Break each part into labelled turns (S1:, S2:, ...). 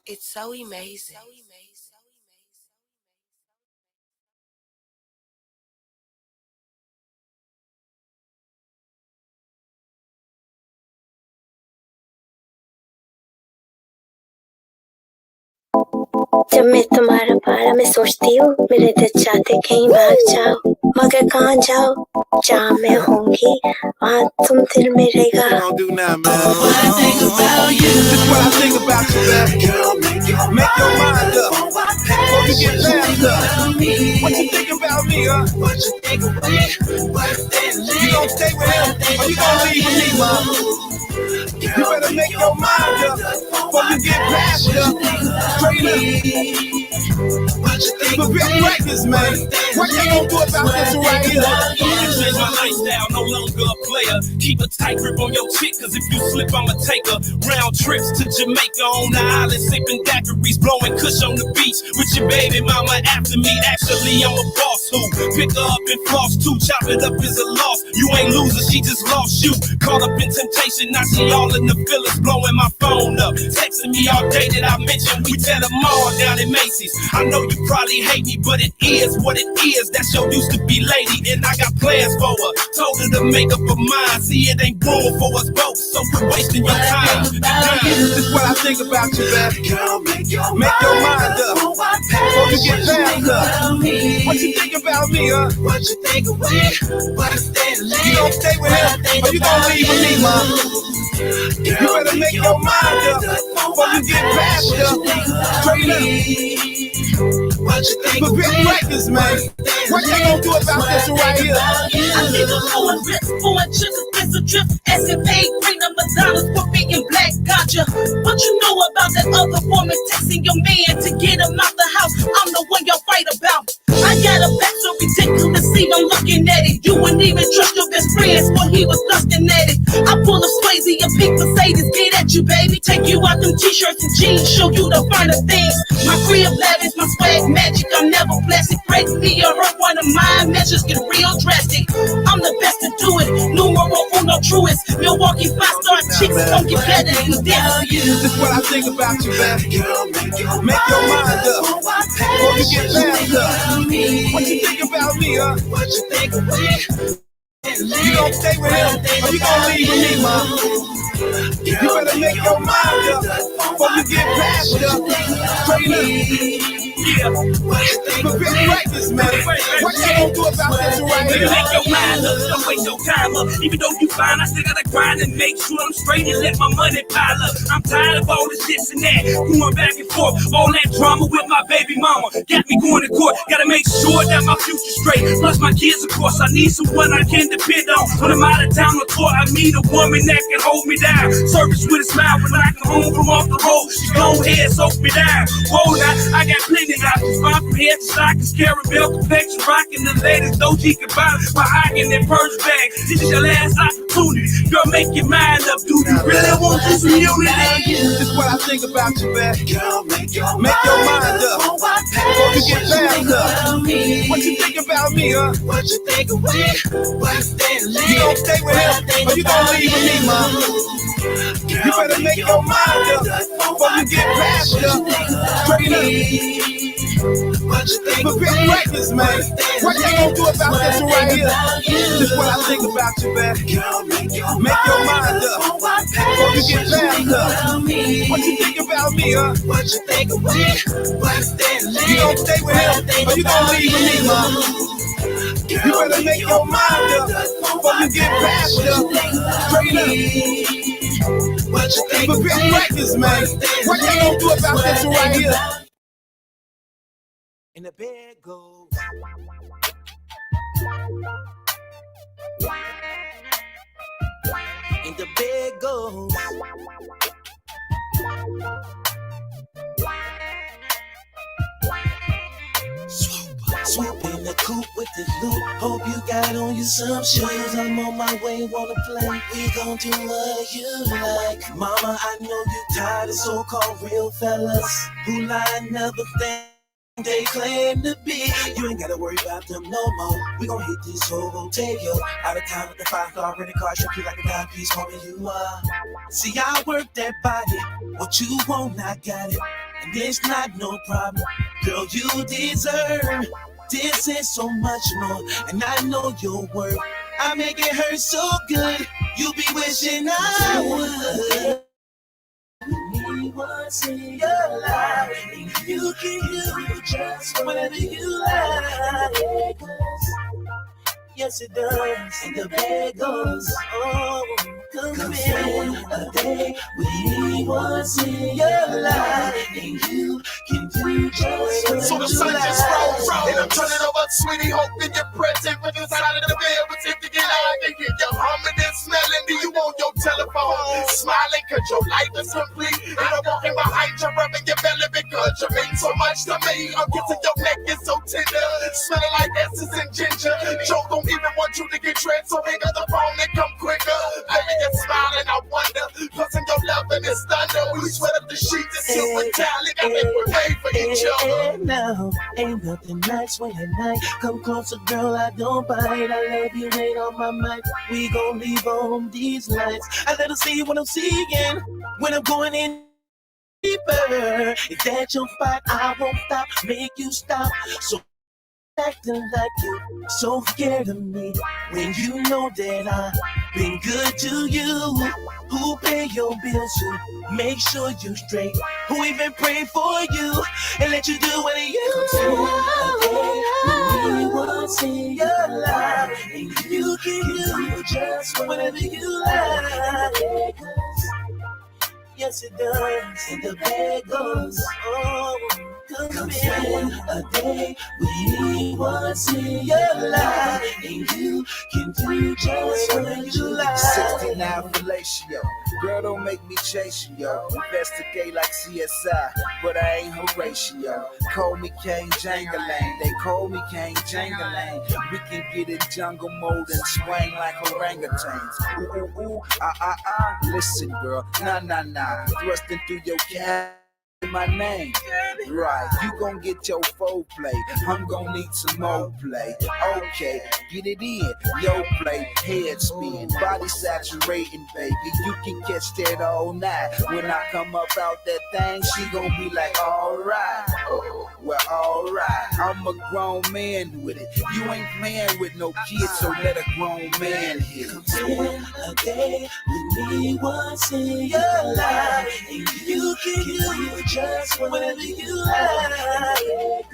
S1: It's so amazing.
S2: जब मैं तुम्हारा बारे में सोचती हूँ मेरे दिल चाहते कहीं भाग जाओ मगर कहाँ जाओ जहाँ मैं होंगी वहाँ तुम दिल में रहेगा
S3: What I think about you. This is what I think about you, man. Girl, make your mind up before you get laughed up. What you think about me, huh? What you think of me? You gon' stay with him or you gon' leave with me, mom? You better make your mind up before you get passed up. Straight up. But big records, man. What you gonna do about this right here?
S4: Change my lifestyle, no longer a player. Keep a tight grip on your chick, cause if you slip, I'ma take her. Round trips to Jamaica on the island, sipping daiquiris, blowing kush on the beach with your baby mama after me. Actually, I'm a boss who pick her up and floss too. Chop it up is a loss. You ain't loser, she just lost you. Caught up in temptation, now she all in the feelings, blowing my phone up. Texting me all day that I mentioned, we tell them all down in Macy's. I know you probably hate me, but it is what it is. That's your used to be lady, and I got plans for her. Told her to make up her mind. See, it ain't room for us both, so quit wasting your time.
S3: This is what I think about you, man. Girl, make your mind up before you get passed up. What you think about me, huh? What you think of me? You gon' stay with him or you gon' leave with me, mom? You better make your mind up before you get passed up. Straight up. But big records, man. What you gonna do about this right here?
S5: I see the lower risk, foreign chickens, it's a trip. Escapade, bring the Madonnas for being black, gotcha. What you know about that other woman texting your man to get him out the house? I'm the one y'all fight about. I got a back so ridiculous, even looking at it. You wouldn't even trust your best friends when he was lusting at it. I pull up Swayze and pink Mercedes, get at you, baby. Take you out them t-shirts and jeans, show you the finer things. My crib lavish, my swag magic, I'm never plastic. Break me or hurt one of my measures get real drastic. I'm the best to do it, numero uno truest. Milwaukee 5-star chicks don't get better than this.
S3: This is what I think about you, man. Make your mind up before you get mad up. What you think about me, huh?
S5: What you think of me?
S3: You gon' stay with him, or you gon' leave with me, ma? You better make your mind up before you get bashed up. Straight up.
S4: Yeah,
S3: Prepare practice, man. What you gonna do about this right here?
S4: make your mind up, don't waste your time up. Even though you fine, I still gotta grind and make sure I'm straight and let my money pile up. I'm tired of all this and that, going back and forth. All that drama with my baby mama got me going to court. Gotta make sure that my future's straight. Plus my kids, of course, I need someone I can depend on. When I'm out of town on tour, I need a woman that can hold me down. Service with a smile when I come home from off the road. She go ahead, soak me down. Whoa, now I got plenty options. Fine from head to stockings, caramel complexion, rocking the latest Doji can buy my Hagen and purse bag. This is your last opportunity. Girl, make your mind up. Do you really want this reunity?
S3: This is what I think about you, man. Make your mind up before you get bashed up. What you think about me, huh?
S5: What you think of me?
S3: You gon' stay with him, or you gon' leave with me, ma? You better make your mind up before you get bashed up. Straight up. Prepare practice, man. What you gonna do about this right here? This is what I think about you, man. Make your mind up before you get bashed up. What you think about me, huh?
S5: What you think of me?
S3: You gon' stay with him, or you gon' leave with me, ma? You better make your mind up before you get bashed up. Straight up. Prepare practice, man. What you gonna do about this right here?
S6: And the bed goes. And the bed goes. Swoop in the coupe with the loot. Hope you got on you some shoes. I'm on my way, wanna play. We gon' do what you like. Mama, I know you tired of so-called real fellas who lie never think they claim to be. You ain't gotta worry about them no more. We gon' hit this whole hotel. Out of town with the 5-star rented car, strip you like a dime piece, homie, you are. See, I work that body. What you want, I got it. And it's not no problem. Girl, you deserve. This is so much more. And I know your worth. I make it hurt so good. You be wishing I would. Me once in your life, and you can do just whatever you like. Yes, it does, and the bed goes. Oh, come in a day with me once in your life, and you can do just whatever
S7: So the
S6: you
S7: sun just roll,
S6: like.
S7: and I'm turning over, sweetie, hoping you're present. From the side of the bed, but if you get out, I can hear you humming and smelling. Do you on your telephone? Smiling, cause your life is complete. And I'm walking behind you, rubbing your belly because you mean so much to me. I'm kissing your neck, it's so tender. Smelling like essence and ginger. Joe don't even want you to get dressed, so hang up the phone and come quicker. Baby, you're smiling, I wonder. Plus in your love and it's thunder. We sweat up the sheets and silk metallic. I think we're made for each other.
S6: And now, ain't nothing nice when at night. Come closer, girl, I don't bite. I love you, ain't on my mind. We gon' leave on these lights. I let her see what I'm seeing when I'm going in deeper. If that's your spot, I won't stop, make you stop. So acting like you so scared of me when you know that I've been good to you. Who pay your bills? Who make sure you straight? Who even pray for you and let you do what you do? Okay, we once in your life, and you can do just whatever you like. Yes, it does, and the bed goes. Oh, Come spend a day with me once in your life, and you can do just what you like.
S3: 69 fellatio, girl, don't make me chase you, yo. Investigate like CSI, but I ain't Horatio. Call me King Jangalang, they call me King Jangalang. We can get in jungle mode and swing like orangutans. Ooh, ooh, ooh, listen, girl, nah, thrusting through your cat. My name, right? You gon' get your foe play. I'm gon' need some more play. Okay, get it in. Yo play, head spin, body saturating, baby. You can catch that all night. When I come up out that thing, she gon' be like, alright. Oh, well, alright. I'm a grown man with it. You ain't playing with no kids, so let a grown man hit it.
S6: Come spend a day with me once in your life, and you can do just whatever you like.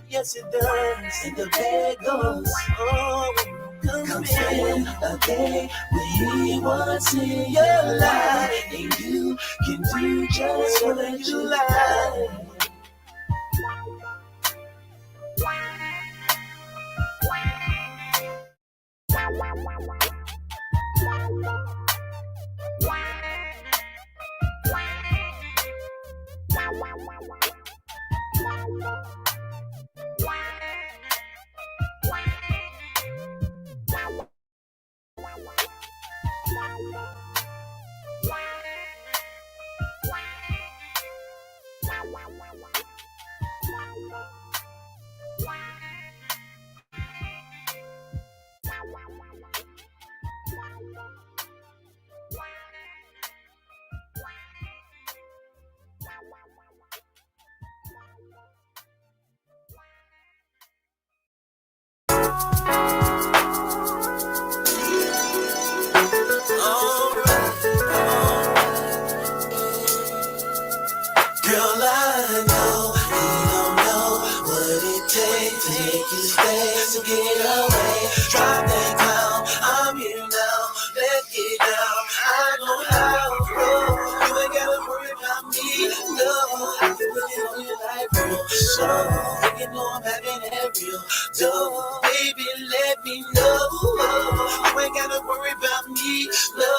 S6: Yes, it does, and the bed goes. Oh, come spend a day with me once in your life, and you can do just whatever you like. Girl, I know you don't know what it takes to make you stay, so get away. Drop that clown, I'm here now, let's get down. I know how, oh, you ain't gotta worry about me, no. I can put it on your life, real so you know I'm having that real dope. Baby, let me know, oh, you ain't gotta worry about me, no.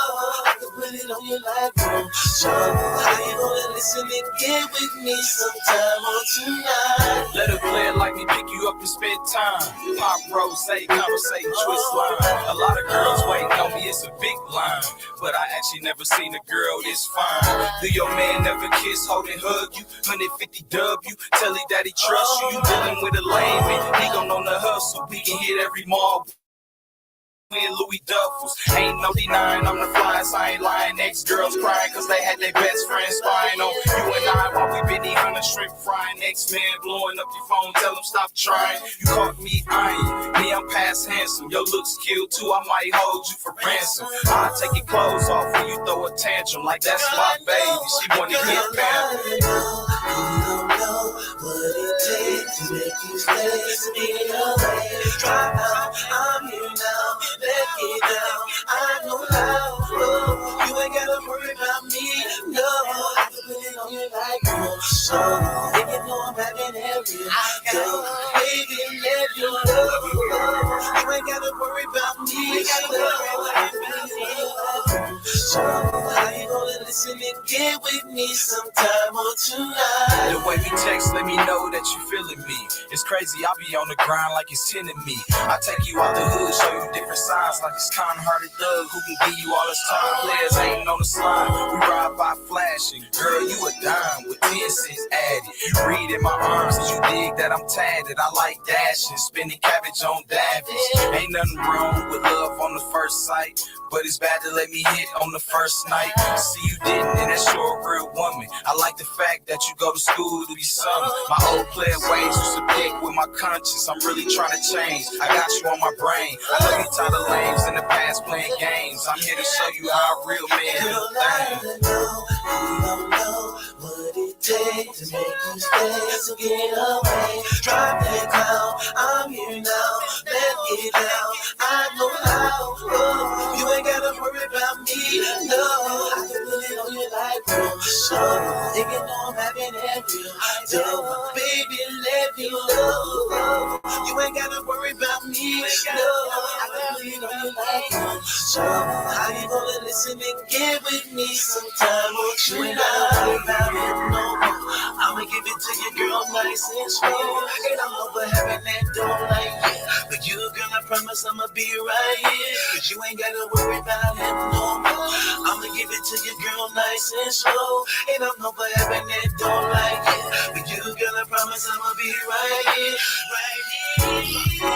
S6: I can put it on your life, real so how you gonna listen and get with me sometime on tonight?
S4: Let her play it like me, pick you up and spend time. Pop, rose, conversate, twist line. A lot of girls waiting on me, it's a big line. But I actually never seen a girl this fine. Do your man never kiss, hold and hug you? 150 W, tell he that he trusts you. You dealing with a lame man, he gon' know the hustle. We can hit every mall. In Louis Duffels, ain't no denying I'm the flyest, I ain't lying. Ex-girls crying cause they had their best friends spying on you and I while we been eating a shrimp frying. Ex-man blowing up your phone, tell them stop trying. You caught me eyeing, me I'm past handsome. Your looks kill too, I might hold you for ransom. I'll take your clothes off when you throw a tantrum like that's my baby, she wanna get pampered.
S6: You don't know what it takes to make you stay, so get away. Drop out, I'm here now. Let's get down, I know how, oh, you ain't gotta worry about me, no, I can put it on your life, oh, so, if you know I'm having every go, baby, let you know, oh, you ain't gotta worry about me, no, I can put it on your life, oh, so, how you gonna listen and get with me sometime on tonight?
S4: The way we text, let me know that you feeling me. It's crazy, I be on the grind like it's 10 of me. I take you out the hood, show you different sides, like it's kind-hearted thug who can give you all his time. Players ain't on the slide, we ride by flashing. Girl, you a dime with 10 cents added. Read in my arms, and you dig that I'm tatted. I like dashing, spending cabbage on Davies. Ain't nothing wrong with love on the first sight, but it's bad to let me hit on the first night. See you didn't, and that's your real woman. I like the fact that you go to school to be something. My old player ways used to pick with my conscience. I'm really trying to change. I got you on my brain. I know you tired of lames in the past playing games. I'm here to show you how a real man do things.
S6: You don't know what it takes to make you stay, so get away. Drop that clown, I'm here now. Let's get down, I know how, oh, you ain't gotta worry about me, no, I can put it on your life, oh, slow. If you know I'm having it real, so baby, let me know. You ain't gotta worry about me. No, I can lean on you like one. So how you gonna listen and get with me sometime? You ain't gotta worry about it no more. I'ma give it to you, girl, nice and slow. And I'm over having that don't like it. But you, girl, I promise I'ma be right here. Cause you ain't gotta worry about it no more. I'ma give it to you, girl, nice and slow. And I'm over having that don't like it. But you, girl, I promise I'ma be right here. Right here.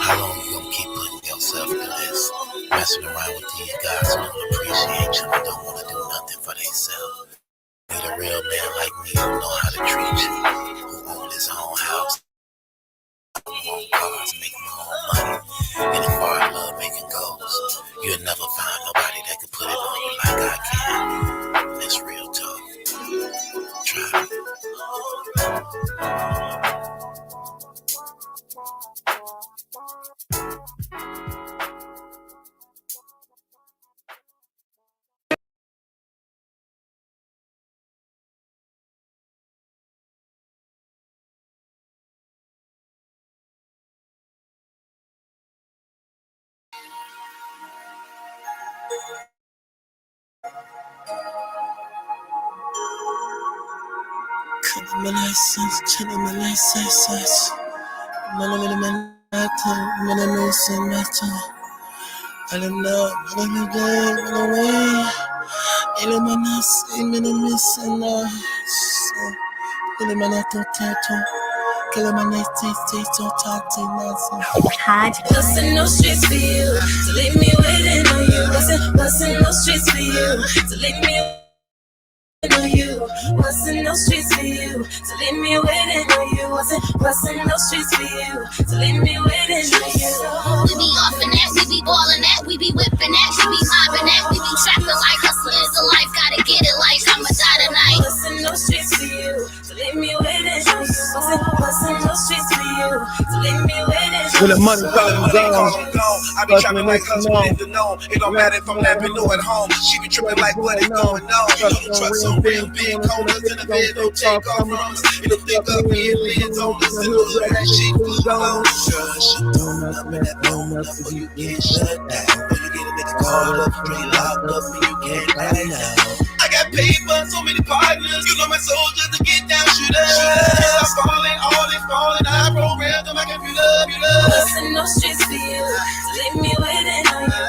S6: How long you gonna keep putting yourself through this? Messing around with these guys who don't appreciate you and don't wanna do nothing for themselves. Need a real man like me who know how to treat you, who own his own house, own cars, make my own money, and as far as love making goes, you'll never find nobody that can put it on you like I can. That's real talk. Try it.
S5: Bustin' no streets for you, to leave me waiting on you. Bustin' no streets for you, to leave me waiting on you. Bustin' no streets for you, to leave me waiting on you. Bustin' no streets for you, to leave me waiting on you.
S8: We be offin' that, we be ballin' that, we be whippin' that, we be mobbin' that, we be trappin' like hustlers. The life gotta get it like I'ma die tonight.
S5: Bustin' no streets for you, to leave me waiting on you. Bustin' no streets for you, to leave me waiting on you.
S3: When the money comes gone, I be trapping like husband in the know. It don't matter if I'm lapping or at home. She be tripping like what is going on. You know the truck's so real big, colders in the bed, don't take off from us. It'll think up here, lids on us, and look that shit goes on. Shut down, up in that phone number, you get shut down. Or you get a nigga called up, straight locked up, and you can't die now. I got paper, so many partners. You know my soldiers to get down, shoot up. I'm falling, all is falling. I programmed on my computer.
S5: Bustin' no streets for you, to leave me waiting on you.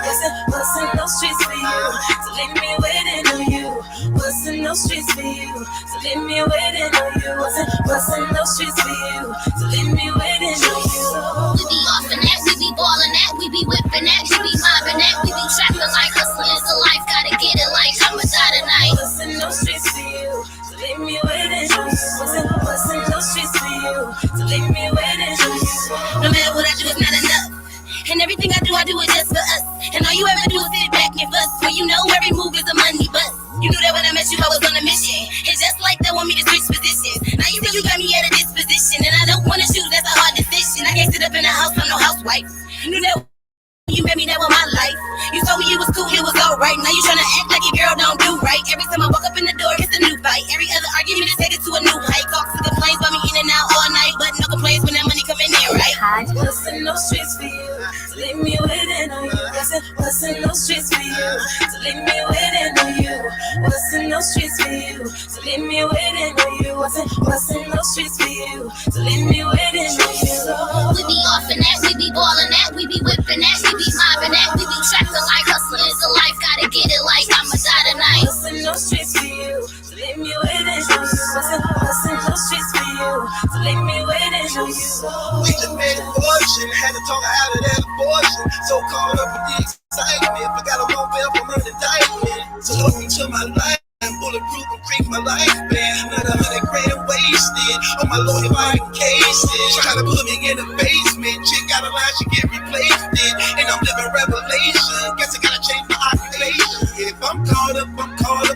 S5: Bustin' no streets for you, to leave me waiting on you. Bustin' no streets for you, to leave me waiting on you. Bustin' no streets for you, to leave me waiting on you.
S8: We be offin' that, we be ballin' that, we be whippin' that, we be mobbin' that, we be trappin' like hustlers. The life gotta get it like I'ma die tonight.
S5: Bustin' no streets for you, to leave me waiting on you. Bustin' no streets for you, to leave me waiting on you.
S8: No matter what I do, it's not enough. And everything I do it just for us. And all you ever do is sit back and fuss. When you know every move is a money bust. You knew that when I met you, I was on a mission. And just like that, want me to switch positions. Now you think you got me at a disposition. And I don't wanna choose, that's a hard decision. I can't sit up in the house, I'm no housewife. You knew that you met me, that was my life. You told me it was cool, it was alright. Now you tryna act like your girl don't do right. Every time I walk up in the door, it's a new fight. Every other argument is headed to a new height. Talks and complaints about me in and out all night, but no complaints when that money coming in, right?
S5: Bustin' no streets for you, to leave me waiting on you. Bustin' no streets for you, to leave me waiting on you. Bustin' no streets for you, to leave me waiting on you. Bustin' no streets for you, to leave me waiting on you.
S8: We be offin' that, we be ballin' that, we be whippin' that, we be mobbin' that, we be trappin' like hustlers. The life gotta get it like I'ma die tonight.
S5: Bustin' no streets for you, to leave me waiting on you. Bustin' no streets for you, to leave me waiting on you.
S3: We just made a fortune, had to talk her out of that abortion. So caught up with the excitement, forgot a mobile from an indictment. So welcome to my life, I'm bulletproof and creep my life, man. Not 100 grand wasted on my lawyer buying cases. Try to put me in the basement, chick got a line, she get replaced it. And I'm living revelation, guess I gotta change my occupation. If I'm caught up,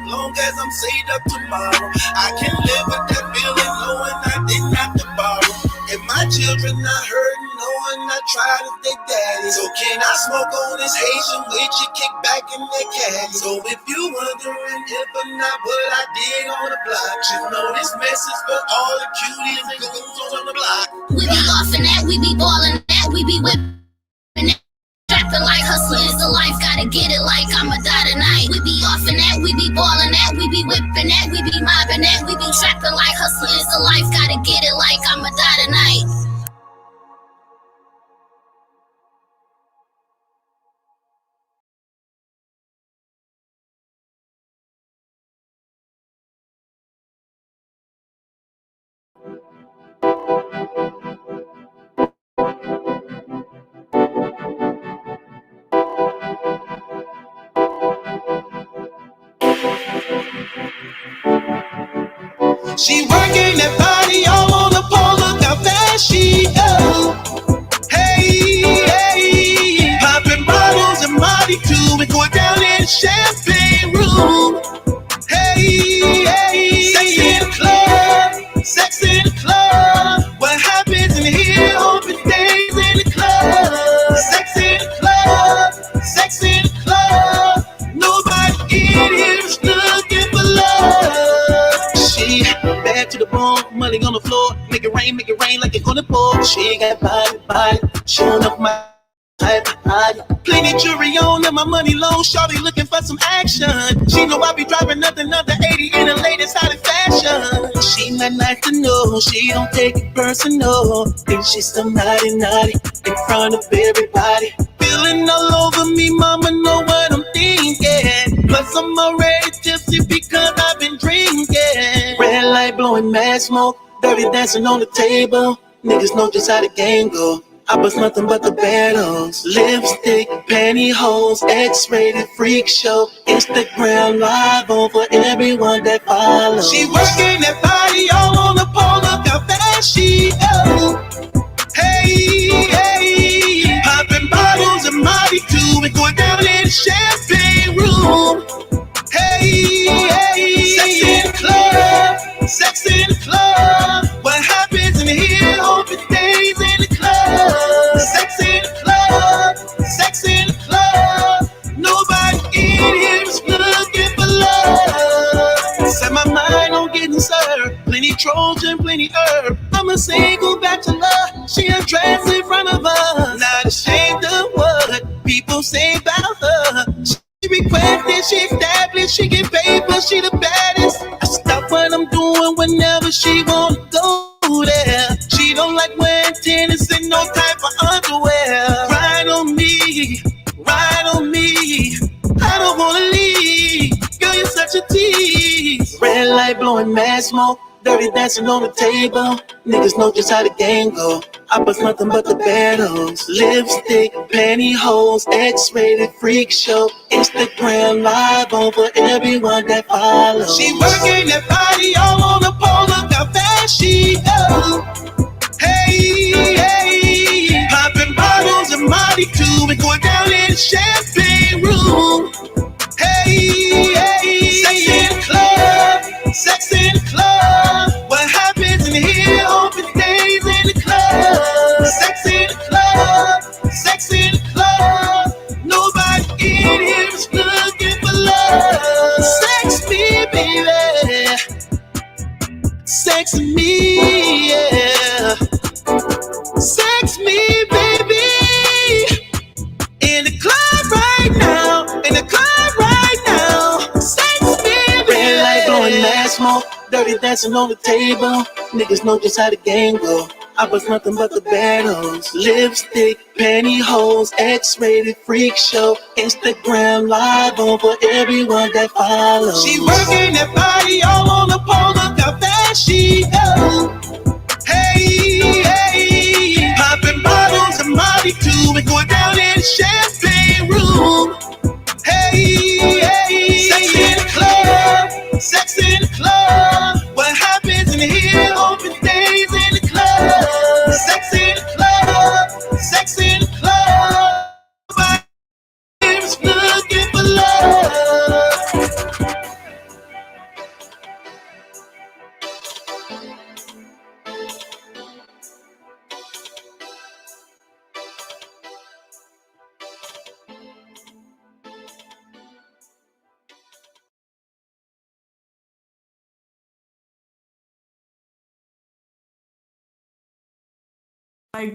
S3: long as I'm saved up tomorrow. I can live with that feeling knowing I didn't have to borrow. And my children not hurting, knowing I tried to stay daddy. So can I smoke on this Haitian with you, kick back in that caddy? So if you wondering if or not what I did on the
S6: You know this message for all the cuties and goons on the block.
S8: We be offing that, we be ballin' that, we be whipping that. Trapping like hustling is the life, gotta get it like I'ma die tonight. We be offing that, we be ballin' that, we be whipping that, we be mobbing that, we be trapping like hustling is the life, gotta get it like I'ma die tonight.
S6: She working that body all on the pole, look how fast she go. Hey, hey, popping bottles of Molly too and going down in the champagne room. Hey, hey, sex in the club, sex in the club. What happens in here open days in the club. Sex in the club, sex in the club. Nobody in here is looking for love. She bad to the bone, money on the floor, make it rain like it's gonna pour. She got body, showing up my plenty jewelry on and my money low. Shorty looking for some action. She know I be driving nothing under 80 in the latest hot fashion. She not nice to know, she don't take it personal. Think she's so naughty in front of everybody. Feeling all over me, mama know what I'm thinking. Plus I'm already tipsy because I've been drinking. Red light blowing mad smoke, dirty dancing on the table. Niggas know just how the game go. I bust nothing but the battles. Lipstick, pantyhose, X-rated freak show. Instagram live over everyone that follows. She working that body all on the pole, look how fast she go. Hey, hey, popping bottles of Molly too and going down in the champagne room. Hey, hey, sex in the club, sex in the club. What happens in here open days in the club. Sex in the club, sex in the club. Nobody in here is looking for love. Set my mind on getting served. Plenty Trojan, plenty herb. I'm a single bachelor. She a dress in front of us. Not ashamed of what people say about her. She requested, she established, she get paper, she the baddest. I stop what I'm doing whenever she wanna go there. She don't like wearing tennis and no type of underwear. Ride on me, ride on me. I don't wanna leave. Girl, you're such a tease. Red light blowing mad smoke, dirty dancing on the table. Niggas know just how the game go. I bust nothing but the battles. Lipstick, pantyhose, X-rated freak show. Instagram live over everyone that follows. She working that body all on the pole, look how fast she go. Hey, hey, popping bottles of Molly too and going down in the champagne room. Hey, hey, sex in the club, sex in the club. What happens in here open days in the club. Sex in the club, sex in the club. Nobody in here is looking for love. Sex me, baby. Sex me, yeah. Sex me, baby. In the club right now, in the club right now. Sex me, baby. Red light blowing mad smoke, dirty dancing on the table. Niggas know just how the game go. I bust nothing but the battles. Lipstick, pantyhose, X-rated freak show. Instagram live over everyone that follows. She working that body all on the pole, look how fast she go. Hey, hey, popping bottles of Molly too and going down in the champagne room. Hey, hey, sex in the club, sex in the club. What happens in here open days in the club. Sex in the club, sex in the club. Nobody is looking for love.
S3: You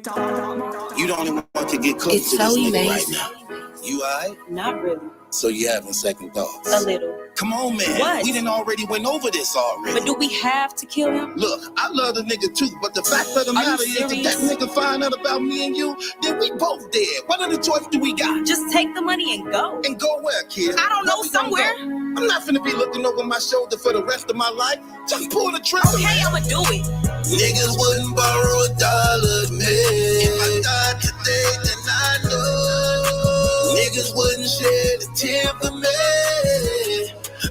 S3: don't even want to get close
S1: It's
S3: to
S1: so
S3: this nigga
S1: amazing.
S3: right now. You alright?
S5: Not really.
S3: So you having second thoughts?
S5: A little.
S3: Come on, man.
S5: What?
S3: We done already went over this already.
S5: But do we have to kill him?
S3: Look, I love the nigga too, but the fact of the
S5: Are
S3: matter
S5: you
S3: is, if that
S5: serious?
S3: nigga find out about me and you, then we both dead. What other choice do we got?
S5: Just take the money and go.
S3: And go where, kid?
S5: I don't know,
S3: Where we gonna
S5: somewhere.
S3: go? I'm not finna be looking over my shoulder for the rest of my life. Just pull the trigger.
S5: Okay, I'ma do it.
S3: Niggas wouldn't borrow $1 man. If I died today, then I know niggas wouldn't shed a tear for me.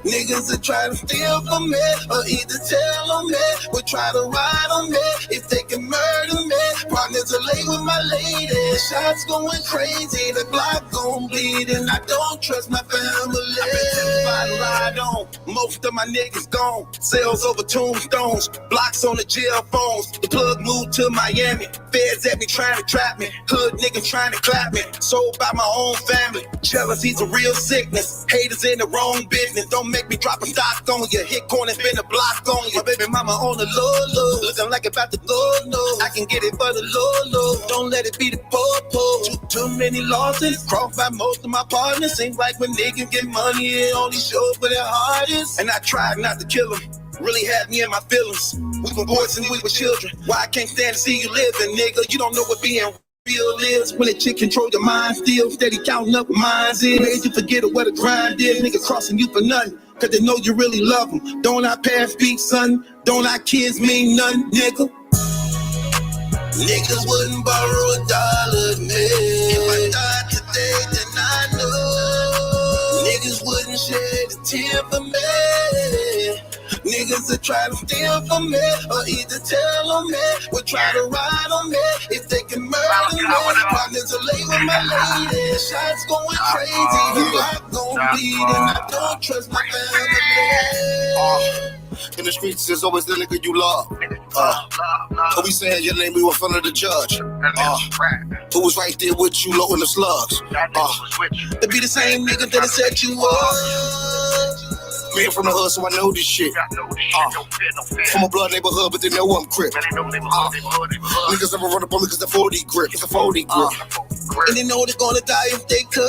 S3: Niggas that try to steal from me, or either tell on me, or try to ride on me. If they can murder me, partners are late with my lady. Shots going crazy, the block gon' bleed, and I don't trust my family. I been to ride on, most of my niggas gone. Sales over tombstones, blocks on the jail phones. The plug moved to Miami, feds at me trying to trap me. Hood niggas trying to clap me, sold by my own family. Jealousy's a real sickness, haters in the wrong business. Don't make me drop a stock on you. Hit corner, spin a block on you. My baby mama on the low, looking like about the low. I can get it for the low. Don't let it be the po. Too many losses, crossed by most of my partners. Seems like when niggas get money, it only shows for their hardest. And I tried not to kill them. Really had me in my feelings. We were boys and we were children. Why I can't stand to see you living, nigga? You don't know what being real is. When a chick control your mind, still steady counting up what mines is. Made you forget what a grind is. Niggas crossing you for nothing, cause they know you really love them. Don't our parents speak, son? Don't our kids mean nothing, nigga? Niggas wouldn't borrow $1 man. If I died today, then I know niggas wouldn't shed a tear for me. Niggas that try to steal from me, or either tell on me, or try to ride on me. If they can murder me, partners are late with my lady. Shots going crazy, the block gon' bleed, and I don't trust my family. In the streets, there's always the nigga you love. Who we saying your name, we were in front of the judge. Who was right there with you, low in the slugs. It be the same nigga that set you up. Man from the hood, so I know this shit. From a blood neighborhood, but they know I'm crip. Niggas never run up on me cause the 40 grip. It's a 40 grip. And they know they're gonna die if they could.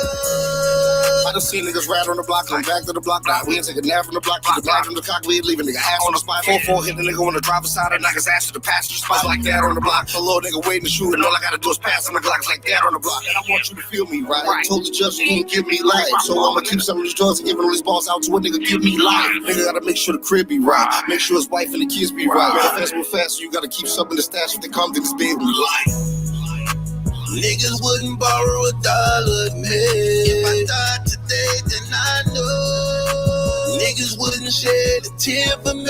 S3: I done seen niggas ride on the block, come back to the block. Nah, we ain't take a nap from the block, keep the block from the cock, we ain't leaving nigga ass on the spot. 4-4 hit the nigga on the driver's side, and knock his ass to the passenger spot. Like that on the block, a little nigga waiting to shoot, and all I gotta do is pass on the Glocks like that on the block. And I want you to feel me, right? I told the judge you can't give me life, so I'ma keep some of these drugs and giving all these balls out to a nigga, give me life. Nigga gotta make sure the crib be right, make sure his wife and the kids be right. Fast move fast, so you gotta keep something in the stash if they come to this bed with life. Niggas wouldn't borrow $1 man. If I died today, then I know niggas wouldn't shed a tear for me.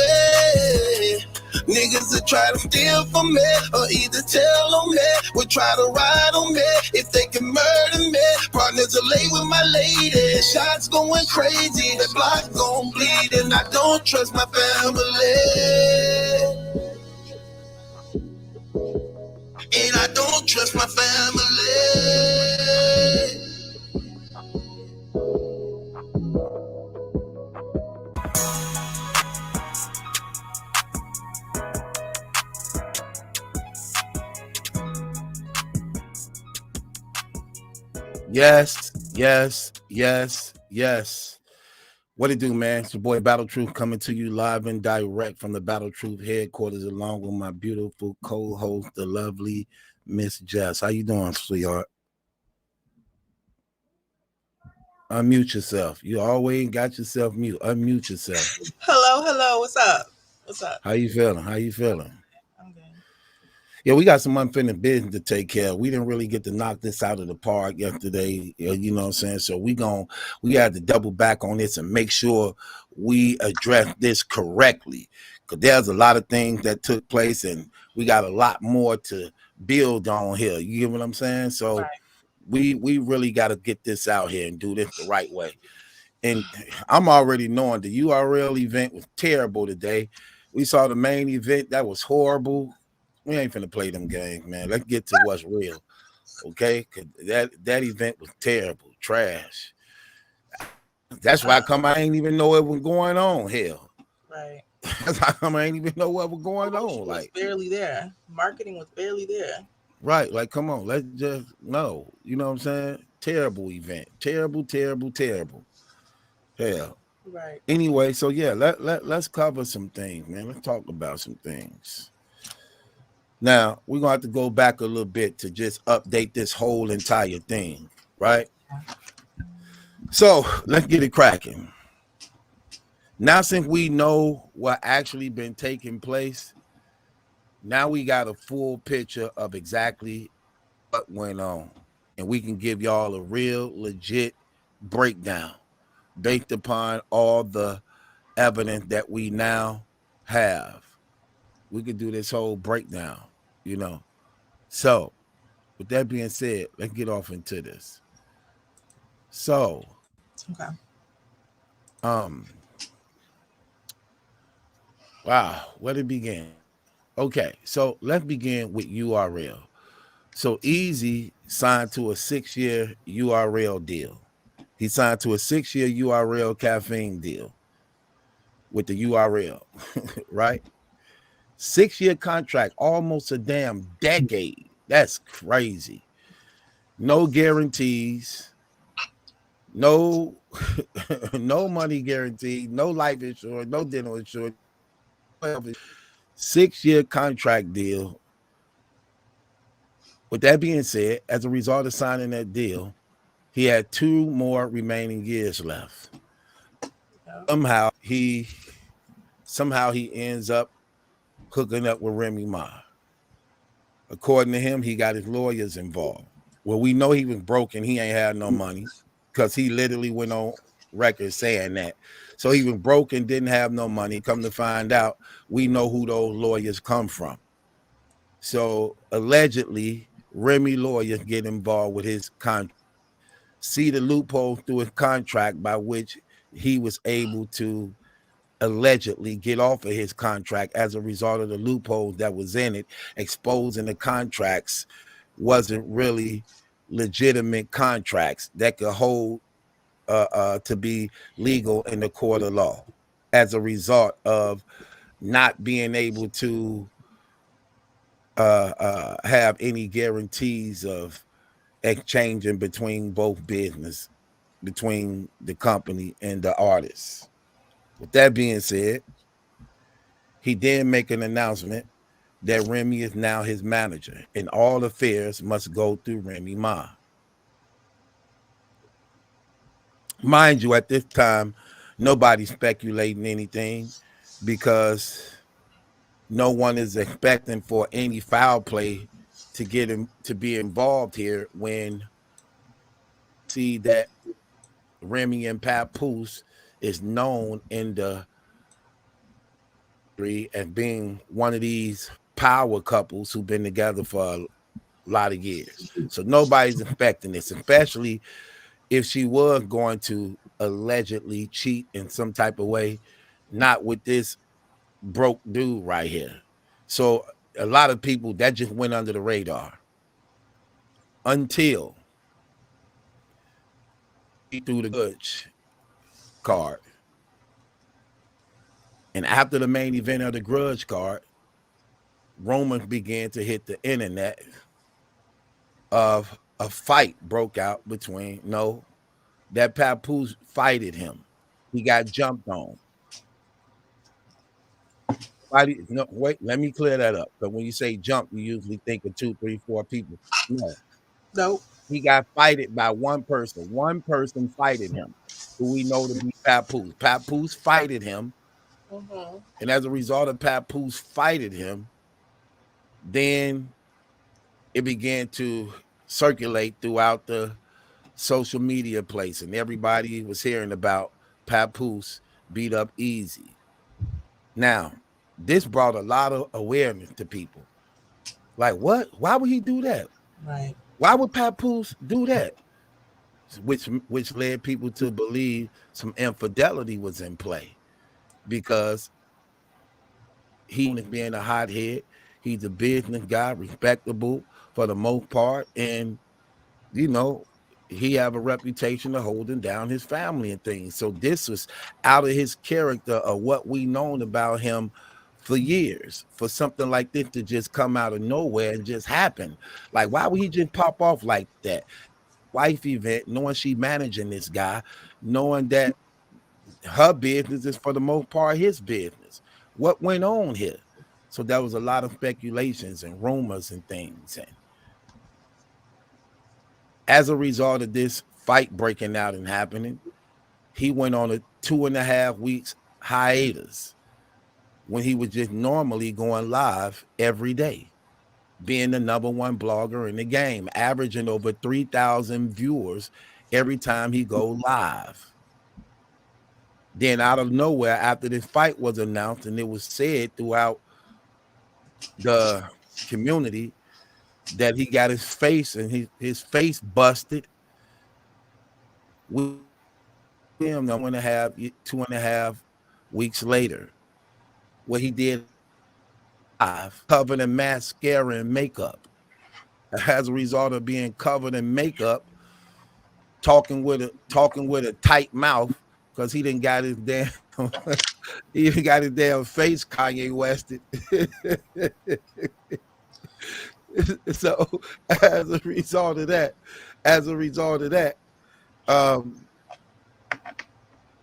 S3: Niggas that try to steal from me, or either tell on me, or try to ride on me. If they can murder me, partners are late with my lady. Shots going crazy, the block gon' bleed, and I don't trust my family. And I don't trust my family.
S9: Yes. What it do, man? It's your boy Battle Truth coming to you live and direct from the Battle Truth headquarters, along with my beautiful co-host, the lovely Miss Jess. How you doing, sweetheart? Unmute yourself. You always got yourself mute. Unmute yourself.
S10: Hello. What's up?
S9: How you feeling?
S10: I'm good.
S9: Yeah, we got some unfinished business to take care of. We didn't really get to knock this out of the park yesterday. You know what I'm saying? So we had to double back on this and make sure we address this correctly. Because there's a lot of things that took place, and we got a lot more to build on here. You get what I'm saying? So
S10: Right.
S9: we really got to get this out here and do this the right way. And I'm already knowing the URL event was terrible today. We saw the main event. That was horrible. We ain't finna play them games, man. Let's get to what's real, okay? Cause that event was terrible, trash. That's why I ain't even know what was going on. Hell,
S10: Right.
S9: that's how come I ain't even know what was going on.
S10: Promotion was
S9: Like,
S10: barely there. Marketing was barely there.
S9: Right. Like, come on, let's just no. You know what I'm saying? Terrible event. Terrible, terrible, terrible. Hell.
S10: Right.
S9: Anyway, so yeah, let's cover some things, man. Let's talk about some things. Now, we're gonna have to go back a little bit to just update this whole entire thing, right? So let's get it cracking. Now, since we know what actually been taking place, now we got a full picture of exactly what went on. And we can give y'all a real legit breakdown based upon all the evidence that we now have. We could do this whole breakdown, you know. So, with that being said, let's get off into this. So,
S10: Okay.
S9: Wow, where to begin? Okay, so let's begin with URL. So Easy signed to a 6-year URL deal. He signed to a 6-year URL caffeine deal with the URL, right? 6-year contract, almost a damn decade. That's crazy. No guarantees, no no money guaranteed, no life insurance, no dental insurance. 6-year contract deal. With that being said, as a result of signing that deal, he had 2 more remaining years left. Somehow he ends up hooking up with Remy Ma. According to him, he got his lawyers involved. Well, we know he was broke and he ain't had no money because he literally went on record saying that. So he was broke and didn't have no money. Come to find out, we know who those lawyers come from. So allegedly, Remy lawyers get involved with his contract. See the loophole through his contract by which he was able to allegedly get off of his contract as a result of the loopholes that was in it, exposing the contracts wasn't really legitimate contracts that could hold to be legal in the court of law as a result of not being able to have any guarantees of exchanging between both business, between the company and the artists. With that being said, he did make an announcement that Remy is now his manager and all affairs must go through Remy Ma. Mind you, at this time, nobody's speculating anything because no one is expecting for any foul play to get him to be involved here when see that Remy and Papoose is known in the as being one of these power couples who've been together for a lot of years. So nobody's expecting this, especially if she was going to allegedly cheat in some type of way, not with this broke dude right here. So a lot of people that just went under the radar until he threw the grudge card. And after the main event of the grudge card, rumors began to hit the internet of a fight broke out between that Papoose fighted him. He got jumped on. No, wait, let me clear that up. Because when you say jump, you usually think of 2, 3, 4 people. No.
S10: Nope.
S9: He got fighted by one person. One person fighted him, who we know to be Papoose. Papoose fighted him. Mm-hmm. And as a result of Papoose fighted him, then it began to circulate throughout the social media place, and everybody was hearing about Papoose beat up Easy. Now, this brought a lot of awareness to people. Like, what? Why would he do that?
S10: Right.
S9: Why would Papoose do that? Which led people to believe some infidelity was in play because he was being a hothead. He's a business guy, respectable for the most part, and he have a reputation of holding down his family and things. So this was out of his character of what we known about him for years for something like this to just come out of nowhere and just happen. Like, why would he just pop off like that? Wife event, knowing she managing this guy, knowing that her business is for the most part his business. What went on here? So there was a lot of speculations and rumors and things. And as a result of this fight breaking out and happening, he went on a 2.5 weeks hiatus when he was just normally going live every day, being the #1 blogger in the game, averaging over 3,000 viewers every time he go live. Then out of nowhere, after this fight was announced and it was said throughout the community that he got his face and his face busted, with him 2.5 weeks later, what he did live, covered in mascara and makeup. As a result of being covered in makeup, talking with a tight mouth, because he didn't got his damn he even got his damn face Kanye Wested. So as a result of that,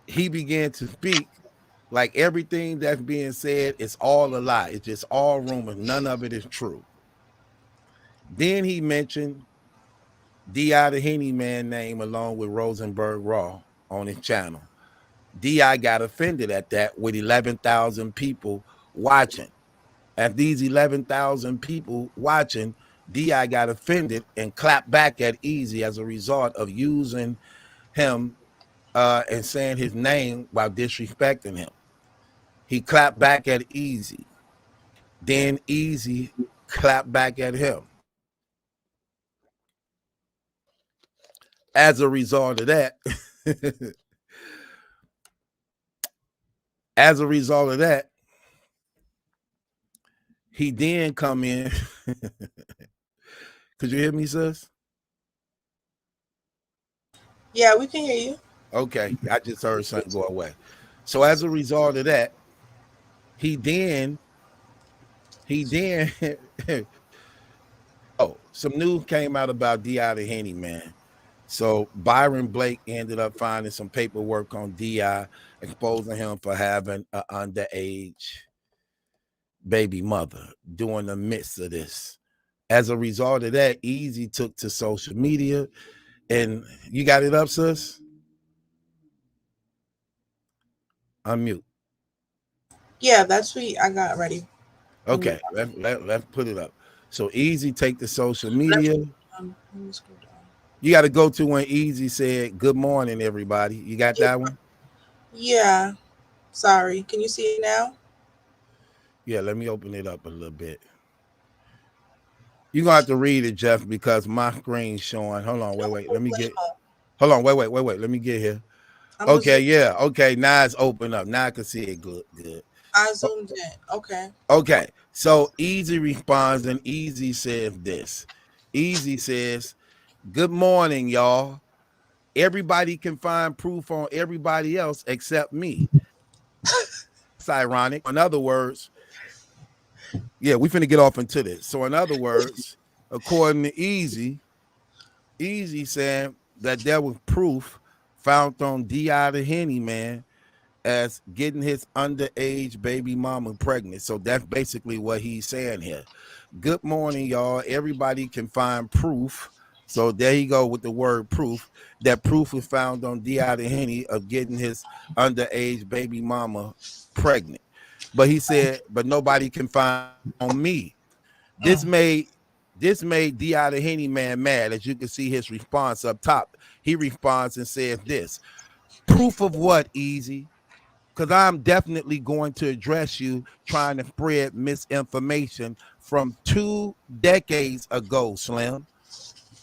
S9: he began to speak like everything that's being said is all a lie. It's just all rumors. None of it is true. Then he mentioned D.I. the Henny Man name along with Rosenberg Raw on his channel. D.I. got offended at that with 11,000 people watching. At these 11,000 people watching, D.I. got offended and clapped back at Easy as a result of using him and saying his name while disrespecting him. He clapped back at Easy. Then Easy clapped back at him. As a result of that, he then come in. Could you hear me, sis?
S10: Yeah, we can hear you.
S9: Okay, I just heard something go away. So as a result of that, he then oh, some news came out about D.I. the Henny Man. So Byron Blake ended up finding some paperwork on D.I. exposing him for having an underage baby mother during the midst of this. As a result of that, Easy took to social media, and you got it up, sis? Unmute.
S10: Yeah, that's what I got ready.
S9: Okay, let's put it up. So Easy take to social media.
S10: Let me scroll down.
S9: You got to go to when Easy said, "Good morning, everybody." You got that one?
S10: Yeah. Sorry. Can you see it now?
S9: Yeah, let me open it up a little bit. You're going to have to read it, Jeff, because my screen's showing. Hold on, wait. Let me get. Hold on, wait. Let me get here. Okay, yeah. Okay, now it's open up. Now I can see it good.
S10: I zoomed in.
S9: Okay. So Easy responds, and Easy says this. Easy says, "Good morning, y'all. Everybody can find proof on everybody else except me." It's ironic. In other words, yeah, we finna get off into this. So in other words, according to Easy saying that there was proof found on D.I. the Henny Man as getting his underage baby mama pregnant. So that's basically what he's saying here. Good morning, y'all. Everybody can find proof. So there you go with the word proof. That proof was found on D.I. the Henny of getting his underage baby mama pregnant. But he said, but nobody can find on me. This made D.I. the Henny Man mad. As you can see his response up top. He responds and says this. Proof of what, Easy? Because I'm definitely going to address you trying to spread misinformation from 2 decades ago, Slim.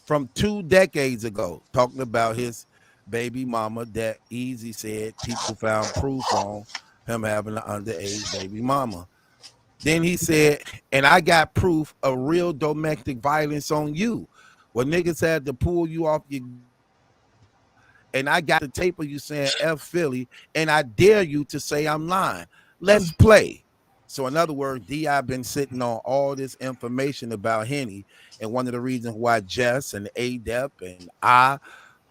S9: From 2 decades ago, talking about his baby mama that Easy said people found proof on him having an underage baby mama. Then he said, and I got proof of real domestic violence on you. Well, niggas had to pull you off your, and I got the tape of you saying F Philly, and I dare you to say I'm lying. Let's play. So in other words, D.I. been sitting on all this information about Henny, and one of the reasons why Jess and ADEP and I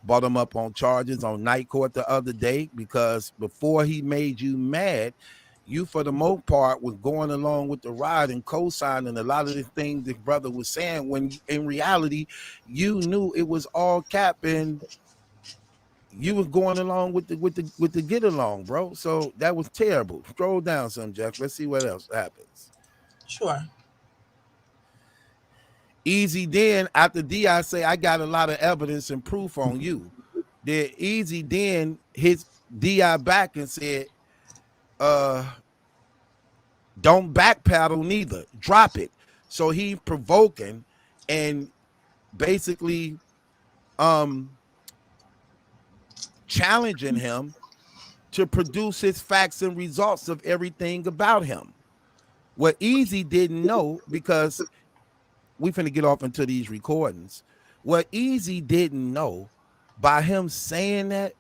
S9: brought him up on charges on night court the other day, because before he made you mad, you for the most part was going along with the ride and co-signing a lot of the things the brother was saying, when in reality you knew it was all cap and you was going along with the get along, bro. So that was terrible. Scroll down some, Jeff. Let's see what else happens.
S10: Sure.
S9: Easy then, after D.I. say, I got a lot of evidence and proof on you. Then Easy then hits D.I. back and said, don't backpedal neither. Drop it. So he provoking and basically challenging him to produce his facts and results of everything about him. What Easy didn't know, because we finna get off into these recordings, what Easy didn't know, by him saying that,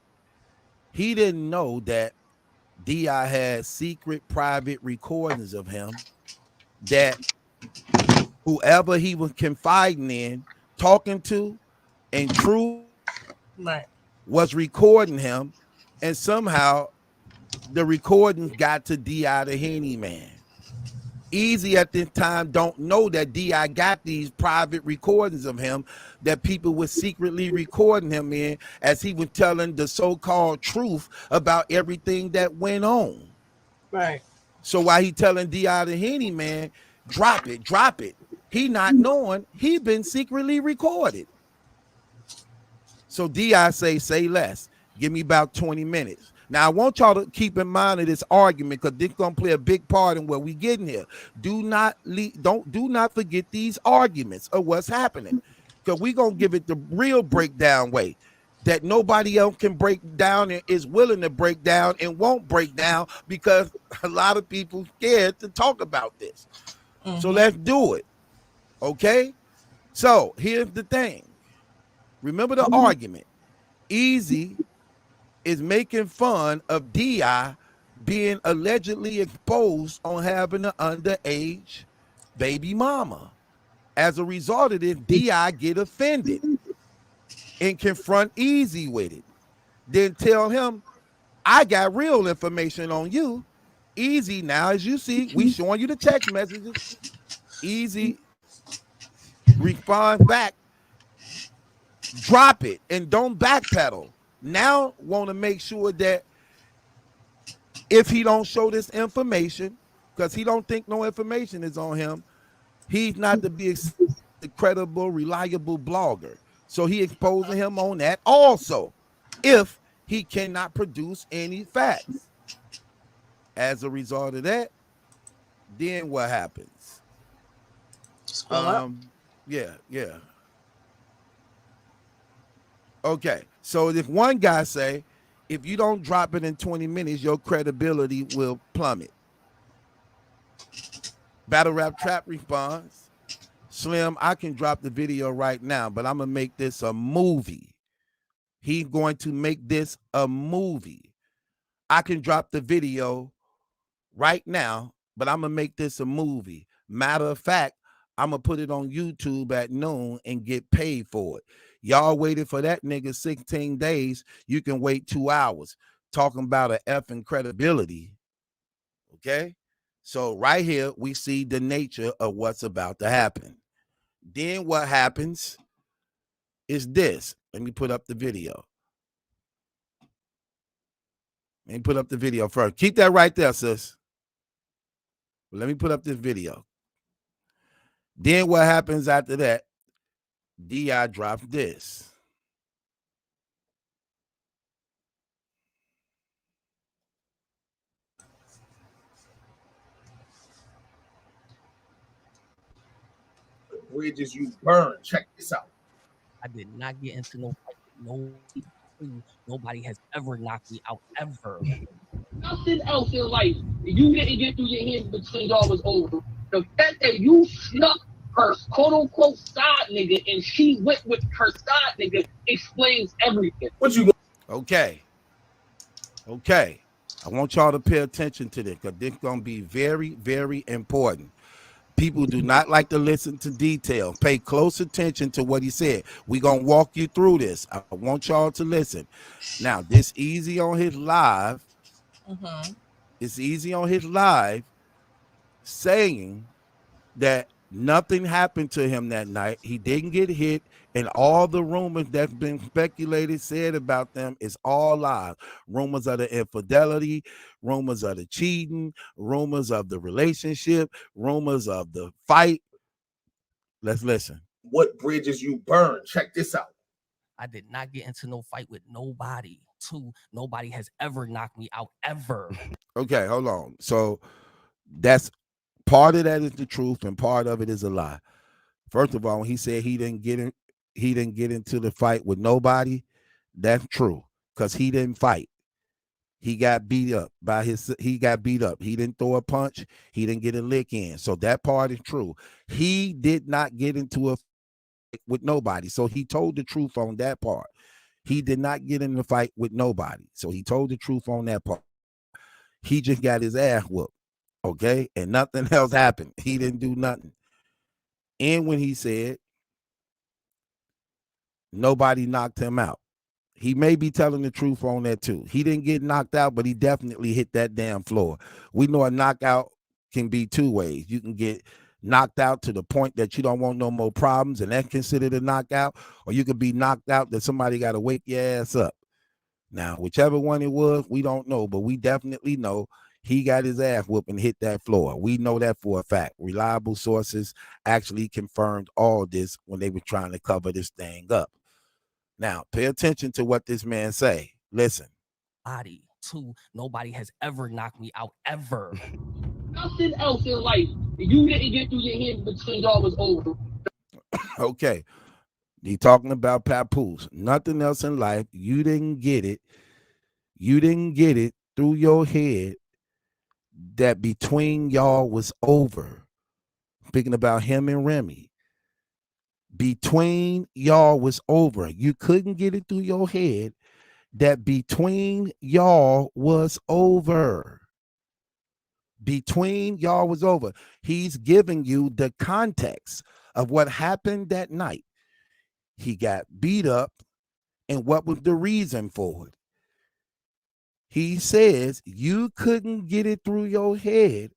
S9: he didn't know that D.I. had secret private recordings of him that whoever he was confiding in, talking to, and Truce was recording him, and somehow the recordings got to D.I. the Henny man. Easy at this time don't know that D.I. got these private recordings of him that people were secretly recording him in, as he was telling the so-called truth about everything that went on.
S10: Right.
S9: So while he telling D.I. the Henny man, drop it, he not knowing he been secretly recorded. So D.I. say less. Give me about 20 minutes. Now, I want y'all to keep in mind of this argument, because this going to play a big part in where we getting here. Do not forget these arguments of what's happening, because we going to give it the real breakdown way that nobody else can break down and is willing to break down and won't break down, because a lot of people scared to talk about this. So let's do it. Okay? So here's the thing. Remember the argument. Easy is making fun of D.I. being allegedly exposed on having an underage baby mama. As a result of this, D.I. get offended and confront Easy with it. Then tell him, I got real information on you. Easy, now as you see, we showing you the text messages. Easy responds back, drop it and don't backpedal. Now want to make sure that if he don't show this information, because he don't think no information is on him, he's not to be a credible, reliable blogger. So he exposing him on that also, if he cannot produce any facts. As a result of that, then what happens? Yeah. Okay, so if one guy say, if you don't drop it in 20 minutes, your credibility will plummet. Battle Rap Trap responds, Slim, I can drop the video right now, but I'm going to make this a movie. He's going to make this a movie. I can drop the video right now, but I'm going to make this a movie. Matter of fact, I'm going to put it on YouTube at noon and get paid for it. Y'all waited for that nigga 16 days. You can wait 2 hours. Talking about an effing credibility. Okay? So right here, we see the nature of what's about to happen. Then what happens is this. Let me put up the video. Let me put up the video first. Keep that right there, sis. Let me put up this video. Then what happens after that? D.I. drops this.
S7: The bridges you burn. Check this out.
S11: I did not get into no fight with nobody has ever knocked me out, ever.
S5: Nothing else in life. You didn't get through your hands between y'all was over. The fact that you snuck her quote unquote side nigga and she went with her side nigga explains everything.
S7: What you
S9: Okay. I want y'all to pay attention to this because this is going to be very, very important. People do not like to listen to detail. Pay close attention to what he said. We're going to walk you through this. I want y'all to listen. Now, this easy on his live. It's easy on his live saying that nothing happened to him that night. He didn't get hit, and all the rumors that's been speculated, said about them is all lies. Rumors of the infidelity, rumors of the cheating, rumors of the relationship, rumors of the fight. Let's listen.
S7: What bridges you burn? Check this out.
S11: I did not get into no fight with nobody. 2, nobody has ever knocked me out ever.
S9: Okay, hold on. So that's part of that is the truth, and part of it is a lie. First of all, when he said he didn't get into the fight with nobody, that's true, because he didn't fight. He got beat up he got beat up. He didn't throw a punch, he didn't get a lick in. So that part is true. He did not get into a fight with nobody. So he told the truth on that part. He did not get in the fight with nobody. So he told the truth on that part. He just got his ass whooped. Okay, and nothing else happened. He didn't do nothing. And when he said nobody knocked him out, he may be telling the truth on that too. He didn't get knocked out, but he definitely hit that damn floor. We know a knockout can be 2 ways. You can get knocked out to the point that you don't want no more problems, and that's considered a knockout, or you could be knocked out that somebody got to wake your ass up. Now, whichever one it was, we don't know, but we definitely know he got his ass whooped and hit that floor. We know that for a fact. Reliable sources actually confirmed all this when they were trying to cover this thing up. Now, pay attention to what this man say. Listen.
S11: Body. 2, nobody has ever knocked me out ever.
S5: Nothing else in life. You didn't get through your head between y'all was over.
S9: Okay. He talking about Papoose. Nothing else in life. You didn't get it. You didn't get it through your head that between y'all was over. Speaking about him and Remy. Between y'all was over. You couldn't get it through your head that between y'all was over. Between y'all was over. He's giving you the context of what happened that night. He got beat up, and what was the reason for it? He says you couldn't get it through your head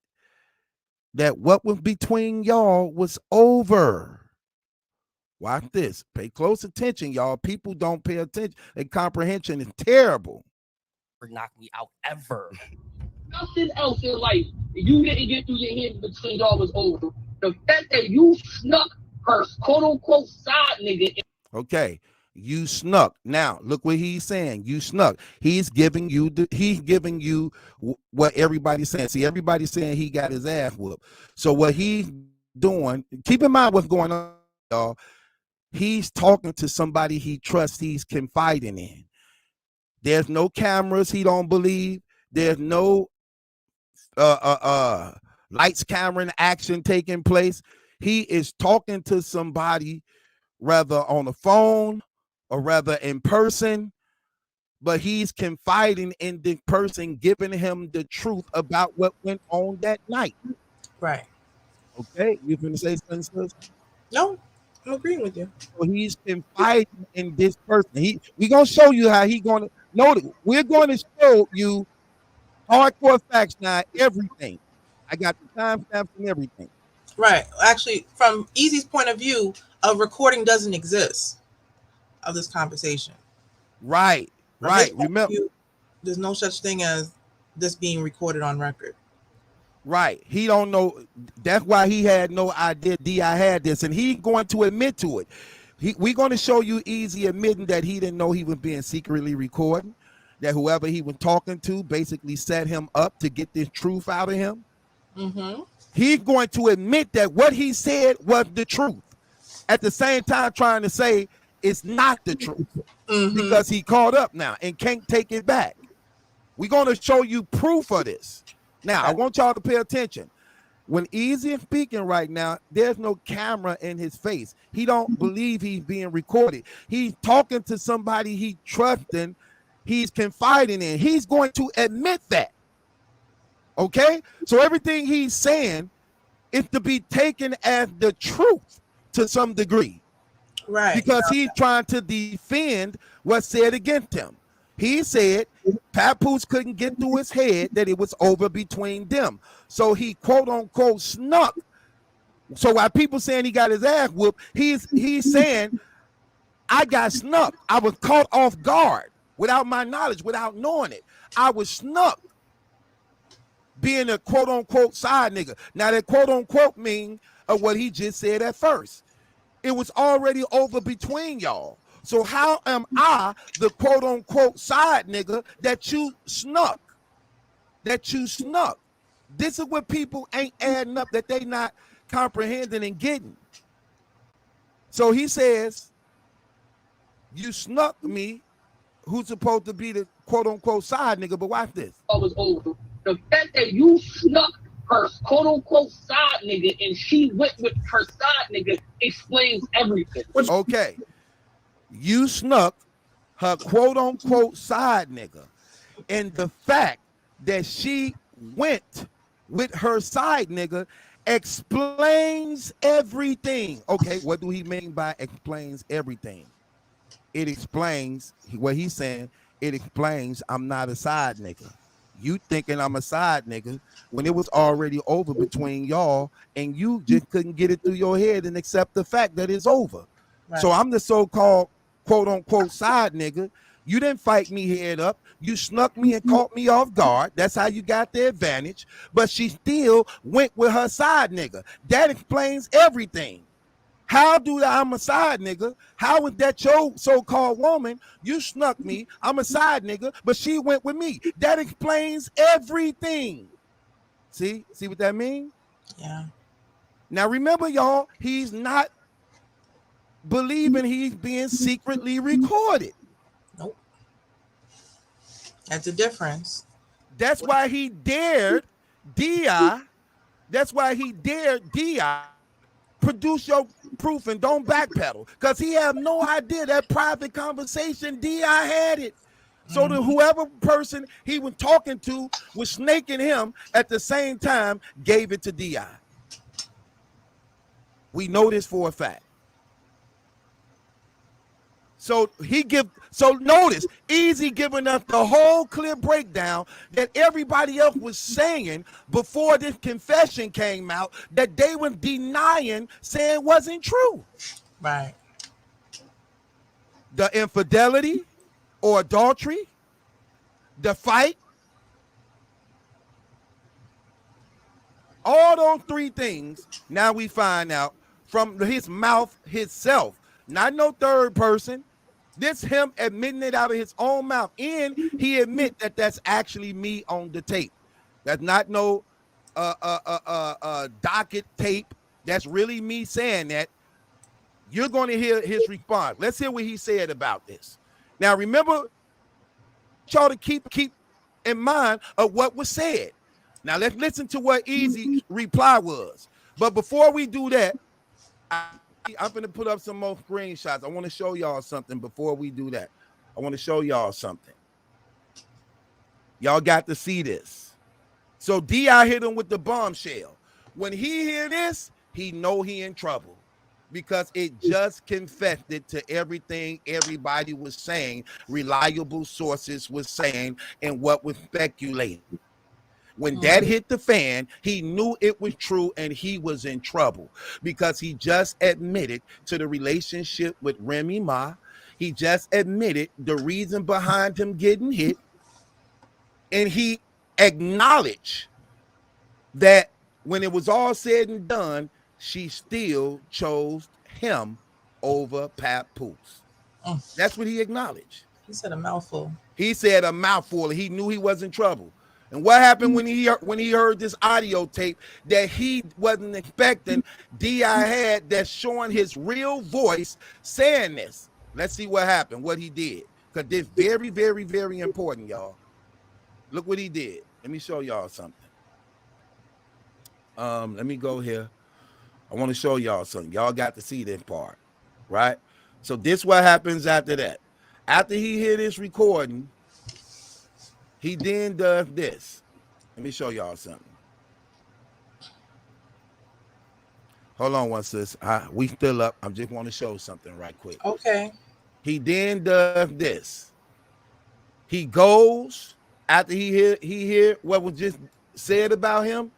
S9: that what was between y'all was over. Watch this. Pay close attention, y'all. People don't pay attention. Their comprehension is terrible.
S11: Knock me out ever.
S5: Nothing else in life. You didn't get through your head between y'all was over. The fact that you snuck her quote unquote side nigga.
S9: Okay, you snuck. Now look what he's saying. You snuck. He's giving you what everybody's saying. See, everybody's saying he got his ass whooped. So what he's doing, keep in mind what's going on, y'all. He's talking to somebody he trusts, he's confiding in. There's no cameras, he don't believe. There's no lights, camera, and action taking place. He is talking to somebody, rather on the phone or rather in person, but he's confiding in the person, giving him the truth about what went on that night.
S10: Right.
S9: Okay, you finna say something, sis?
S10: No, I'm agreeing with you.
S9: So he's confiding in this person. We're gonna show you how he's gonna know that. We're going to show you hardcore facts now, everything. I got the timestamps and everything.
S10: Right. Actually, from Easy's point of view, a recording doesn't exist of this conversation.
S9: Right. Right. Remember,
S10: there's no such thing as this being recorded on record.
S9: Right. He don't know. That's why he had no idea D.I. had this, and he's going to admit to it. We're going to show you Easy admitting that he didn't know he was being secretly recorded, that whoever he was talking to basically set him up to get this truth out of him.
S10: Mm-hmm.
S9: He's going to admit that what he said was the truth, at the same time trying to say it's not the truth, because he caught up now and can't take it back. We're going to show you proof of this. Now, I want y'all to pay attention. When Easy is speaking right now, there's no camera in his face. He don't believe he's being recorded. He's talking to somebody he trusts and he's confiding in. He's going to admit that. Okay? So everything he's saying is to be taken as the truth to some degree.
S10: Right.
S9: Because he's trying to defend what's said against him. He said Papoose couldn't get through his head that it was over between them. So he quote unquote snuck. So while people saying he got his ass whooped, he's saying I got snuck. I was caught off guard without my knowledge, without knowing it. I was snuck being a quote unquote side nigga. Now that quote unquote mean of what he just said at first. It was already over between y'all. So how am I the quote unquote side nigga that you snuck? That you snuck. This is what people ain't adding up, that they not comprehending and getting. So he says, you snuck me, who's supposed to be the quote unquote side nigga, but watch this.
S12: I was over. The fact that you snuck her quote unquote side nigga and she went with her side nigga explains everything.
S9: Okay. You snuck her quote unquote side nigga. And the fact that she went with her side nigga explains everything. Okay, what do he mean by explains everything? It explains what he's saying. It explains I'm not a side nigga. You thinking I'm a side nigga when it was already over between y'all, and you just couldn't get it through your head and accept the fact that it's over. Right. So I'm the so-called quote unquote side nigga. You didn't fight me head up. You snuck me and caught me off guard. That's how you got the advantage. But she still went with her side nigga. That explains everything. How do I'm a side nigga? How is that your so-called woman? You snuck me. I'm a side nigga, but she went with me. That explains everything. See what that means?
S10: Yeah.
S9: Now remember, y'all, he's not believing he's being secretly recorded.
S10: Nope. That's a difference.
S9: That's why he dared D.I. That's why he dared D.I. produce your proof and don't backpedal, because he had no idea that private conversation D.I. had it. So the whoever person he was talking to was snaking him at the same time gave it to D.I. We know this for a fact. So notice, Easy giving us the whole clear breakdown that everybody else was saying before this confession came out that they were denying, saying wasn't true.
S10: Right.
S9: The infidelity or adultery, the fight, all those three things, now we find out from his mouth himself, not no third person. This him admitting it out of his own mouth, and he admit that that's actually me on the tape. That's not no docket tape. That's really me saying that. You're going to hear his response. Let's hear what he said about this. Now, remember, y'all to keep in mind of what was said. Now, let's listen to what Easy's reply was. But before we do that, I'm going to put up some more screenshots. I want to show y'all something before we do that. I want to show y'all something. Y'all got to see this. So D.I. hit him with the bombshell. When he hear this, he know he in trouble, because it just confessed it to everything everybody was saying, reliable sources was saying, and what was speculated. When that hit the fan, he knew it was true and he was in trouble, because he just admitted to the relationship with Remy Ma. He just admitted the reason behind him getting hit. And he acknowledged that when it was all said and done, she still chose him over Papoose. That's what he acknowledged.
S10: He said a mouthful.
S9: He said a mouthful. He knew he was in trouble. And what happened when he heard this audio tape that he wasn't expecting? D.I. had that's showing his real voice saying this. Let's see what happened, what he did, because this very, very, very important, y'all. Look what he did. Let me show y'all something. Let me go here. I want to show y'all something. Y'all got to see this part, right? So this what happens after that. After he hear this recording, he then does this. Let me show y'all something. Hold on one sis. We still up. I just want to show something right quick.
S10: Okay.
S9: He then does this. He goes after he hear what was just said about him.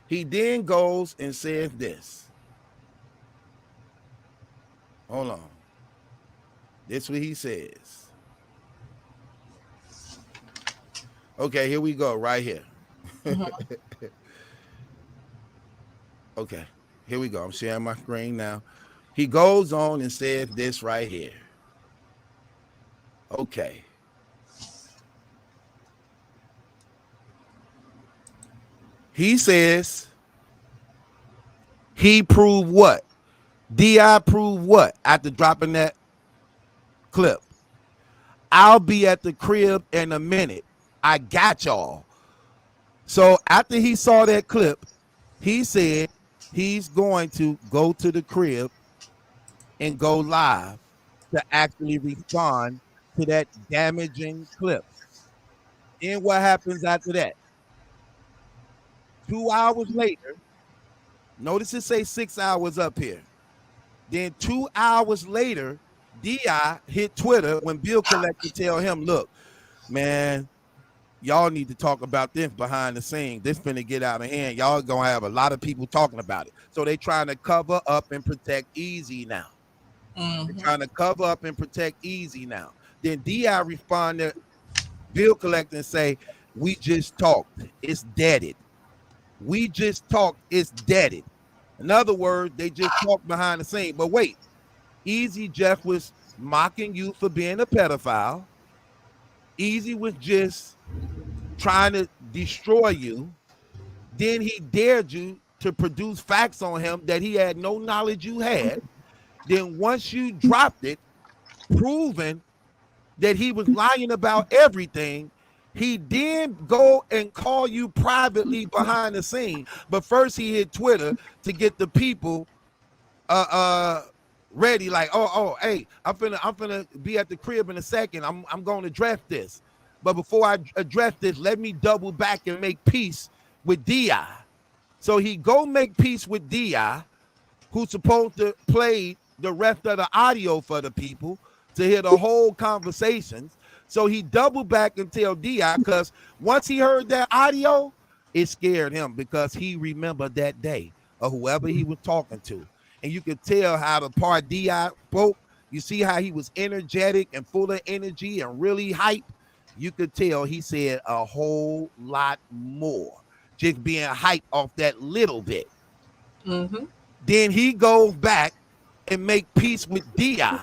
S9: He then goes and says this. Hold on. This is what he says. Okay, here we go. Right here. Okay, here we go. I'm sharing my screen now. He goes on and says this right here. Okay. He says he proved what? D.I. proved what after dropping that clip? I'll be at the crib in a minute. I got y'all. So after he saw that clip, he said he's going to go to the crib and go live to actually respond to that damaging clip. And what happens after that? 2 hours later, notice it say 6 hours up here. Then 2 hours later, D.I. hit Twitter when Bill Collector tell him, look, man, y'all need to talk about this behind the scenes. This finna get out of hand. Y'all gonna have a lot of people talking about it. So they trying to cover up and protect Easy now. They're trying to cover up and protect Easy now. Then D.I. responded, Bill Collector, and say, we just talked. It's deaded. We just talked. It's deaded. In other words, they just talked behind the scene. But wait, Easy Jeff was mocking you for being a pedophile. Easy was just trying to destroy you. Then he dared you to produce facts on him that he had no knowledge you had. Then once you dropped it, proving that he was lying about everything, he then go and call you privately behind the scene. But first he hit Twitter to get the people ready, like, hey, I'm finna be at the crib in a second. I'm gonna address this. But before I address this, let me double back and make peace with D.I. So he go make peace with D.I., who's supposed to play the rest of the audio for the people to hear the whole conversations. So he doubled back and tell D.I., because once he heard that audio, it scared him because he remembered that day of whoever he was talking to. And you could tell how the part D.I. spoke. You see how he was energetic and full of energy and really hype. You could tell he said a whole lot more, just being hyped off that little bit. Then he goes back and make peace with D.I.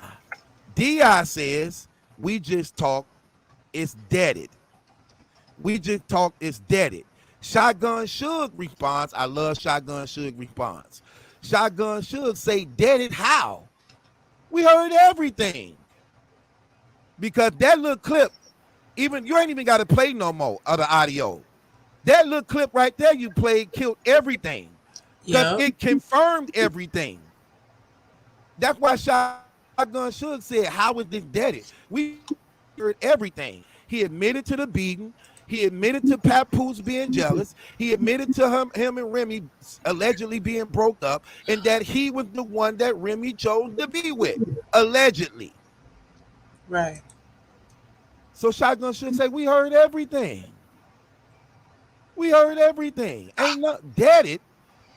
S9: D.I. says, we just talked, it's deaded. We just talked, it's deaded. Shotgun Suge responds, I love Shotgun Suge response. Shotgun Suge say, deaded how? We heard everything. Because that little clip, even you ain't even got to play no more of the audio. That little clip right there you played killed everything. Because it confirmed everything. That's why Shotgun Suge said, how is this deaded? We heard everything. He admitted to the beating. He admitted to Papoose being jealous. He admitted to him and Remy allegedly being broke up, and that he was the one that Remy chose to be with, allegedly.
S10: Right.
S9: So Shotgun Suge say, we heard everything. We heard everything. Ain't nothing deaded.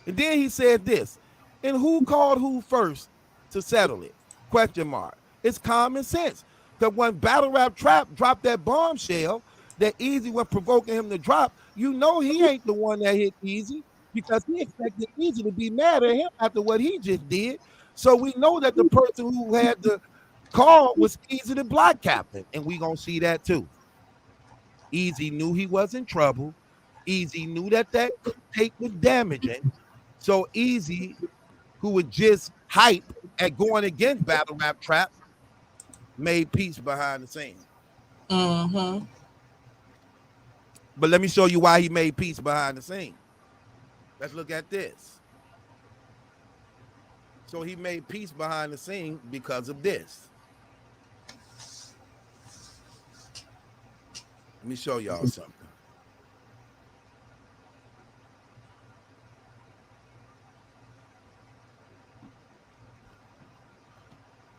S9: And then he said this, and who called who first to settle it? Question mark. It's common sense. Because when Battle Rap Trap dropped that bombshell that Easy was provoking him to drop, you know he ain't the one that hit Easy, because he expected Easy to be mad at him after what he just did. So we know that the person who had the call was Easy the Block Captain, and we gonna see that too. Easy knew he was in trouble. Easy knew that tape was damaging. So Easy, who was just hype at going against Battle Rap Trap, made peace behind the scenes. But let me show you why he made peace behind the scenes. Let's look at this. So he made peace behind the scenes because of this. Let me show y'all something.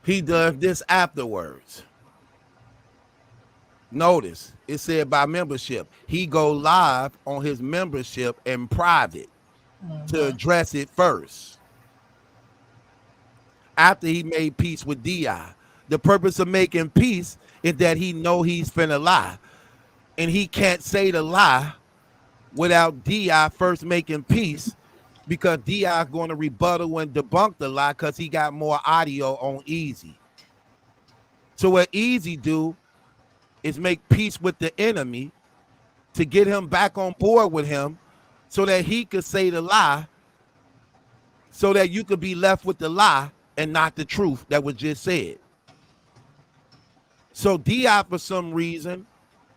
S9: He does this afterwards. Notice it said by membership. He go live on his membership in private to address it first. After he made peace with DI. The purpose of making peace is that he know he's finna lie. And he can't say the lie without DI first making peace, because DI is going to rebuttal and debunk the lie because he got more audio on Easy. So what Easy do is make peace with the enemy to get him back on board with him so that he could say the lie, so that you could be left with the lie and not the truth that was just said. So DI, for some reason,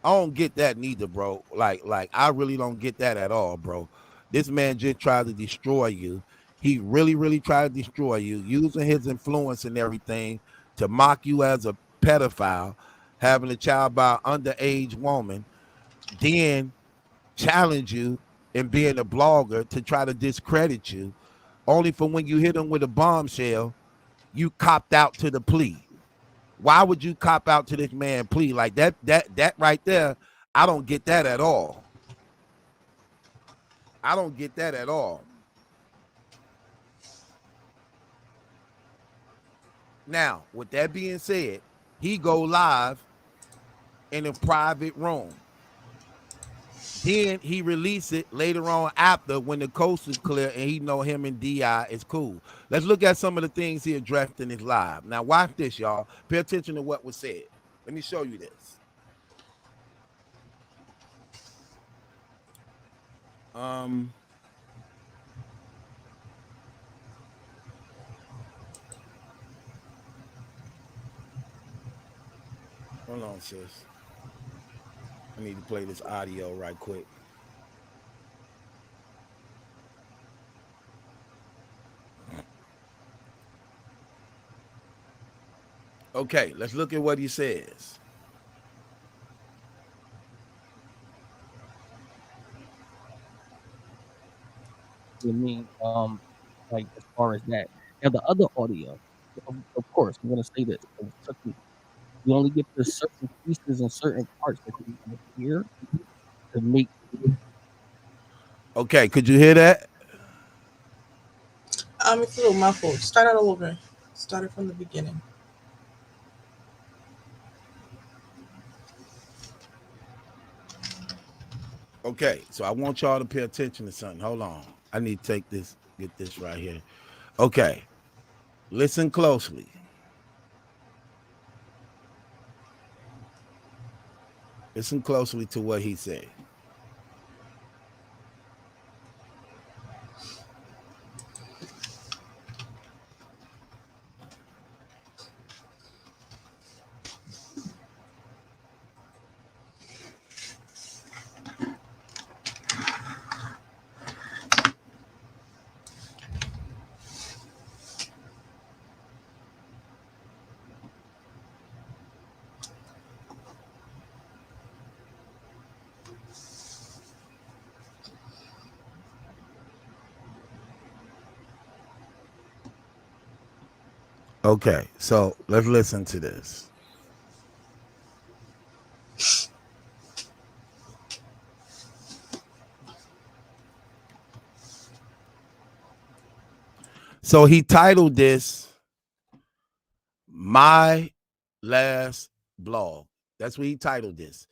S9: I don't get that neither, bro. Like I really don't get that at all, bro. This man just tried to destroy you. He really, really tried to destroy you, using his influence and everything to mock you as a pedophile, having a child by an underage woman, then challenge you and being a blogger to try to discredit you, only for when you hit him with a bombshell, you copped out to the plea. Why would you cop out to this man plea like that? That right there, I don't get that at all. I don't get that at all. Now, with that being said, he go live in a private room. Then he release it later on after when the coast is clear and he know him and DI is cool. Let's look at some of the things he addressed in his live. Now watch this, y'all. Pay attention to what was said. Let me show you this. Hold on, sis. I need to play this audio right quick. Okay, let's look at what he says.
S11: I mean, like as far as that. Now the other audio, of course, I'm gonna say this. You only get the certain pieces and certain parts that you want to hear to make.
S9: Okay, could you hear that?
S10: It's a little muffled. Start out all over. Start it from the beginning.
S9: Okay, so I want y'all to pay attention to something. Hold on. I need to take this, get this right here. Okay, listen closely. Listen closely to what he said. Okay, so let's listen to this. So he titled this My Last Blog. That's what he titled this.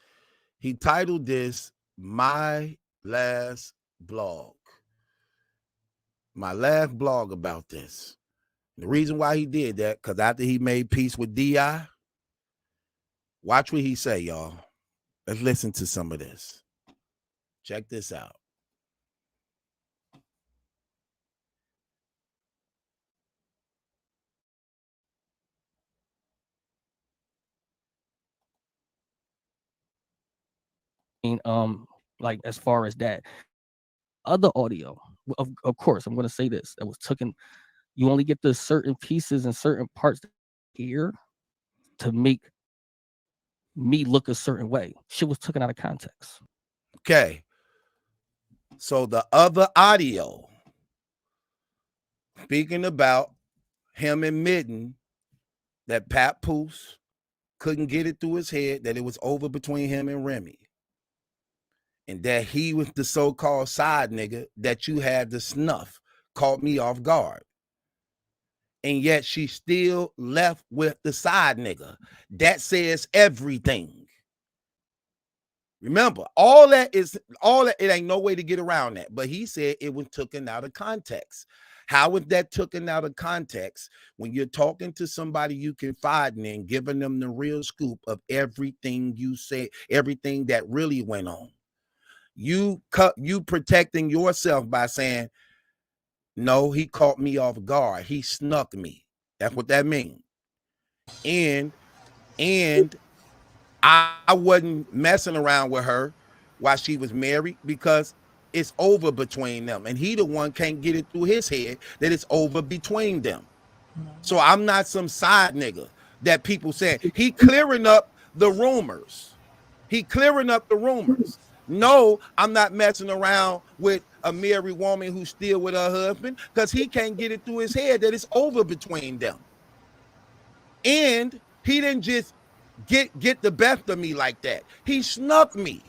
S9: He titled this My Last Blog. My last blog about this. The reason why he did that, because after he made peace with DI, watch what he say, y'all. Let's listen to some of this. Check this out.
S11: Like as far as that other audio, of course, I'm gonna say this. That was taken. You only get the certain pieces and certain parts here to make me look a certain way. Shit was taken out of context.
S9: Okay. So the other audio, speaking about him admitting that Papoose couldn't get it through his head that it was over between him and Remy. And that he was the so-called side nigga that you had to snuff, caught me off guard. And yet she still left with the side nigga. That says everything. Remember, all that, it ain't no way to get around that. But he said it was taken out of context. How was that taken out of context when you're talking to somebody you confiding in, giving them the real scoop of everything you say, everything that really went on? You protecting yourself by saying, no, he caught me off guard. He snuck me. That's what that means. And I wasn't messing around with her while she was married because it's over between them. And he the one can't get it through his head that it's over between them. So I'm not some side nigga that people say. He clearing up the rumors. No, I'm not messing around with a married woman who's still with her husband because he can't get it through his head that it's over between them. And he didn't just get the best of me like that. He snuck me.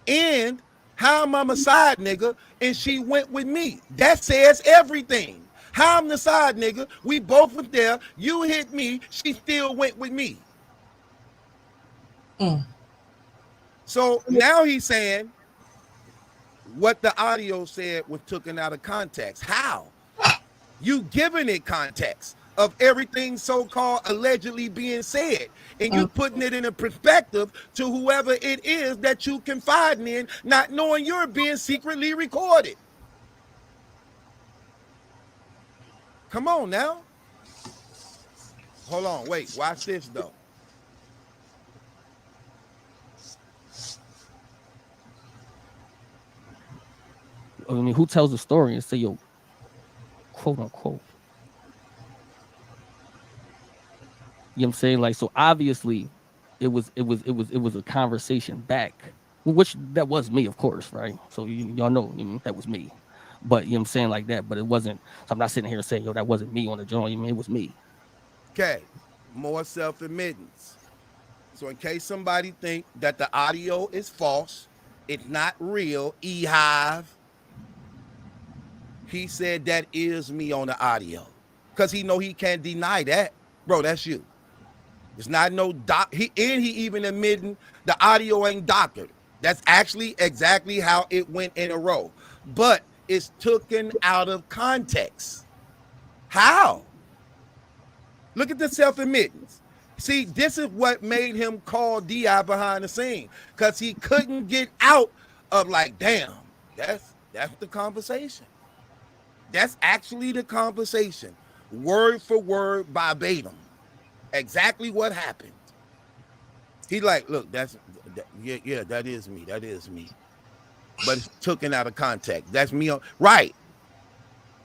S9: And how am I a side nigga and she went with me? That says everything. How I'm the side nigga, we both were there, you hit me, she still went with me. So now he's saying what the audio said was taken out of context. How? You giving it context of everything so-called allegedly being said, and you putting it in a perspective to whoever it is that you confiding in, not knowing you're being secretly recorded. Come on now. Hold on, wait, watch this though.
S11: I mean, who tells the story and say, yo, quote unquote. You know what I'm saying? Like, so obviously it was a conversation back, which that was me, of course, right? So y'all know, that was me. But you know what I'm saying, like that, but it wasn't. So I'm not sitting here saying, yo, that wasn't me on the joint. It was me.
S9: Okay, more self-admittance. So in case somebody think that the audio is false, it's not real, E-Hive, he said that is me on the audio. Because he know he can't deny that. Bro, that's you. It's not no he even admitting the audio ain't doctored. That's actually exactly how it went in a row. But it's taken out of context. How? Look at the self-admittance. See, this is what made him call D.I. behind the scene. Because he couldn't get out of like, damn, that's the conversation. That's actually the conversation. Word for word, verbatim. Exactly what happened. He like, look, that is me. That is me. But it's taken out of context. That's me. Right.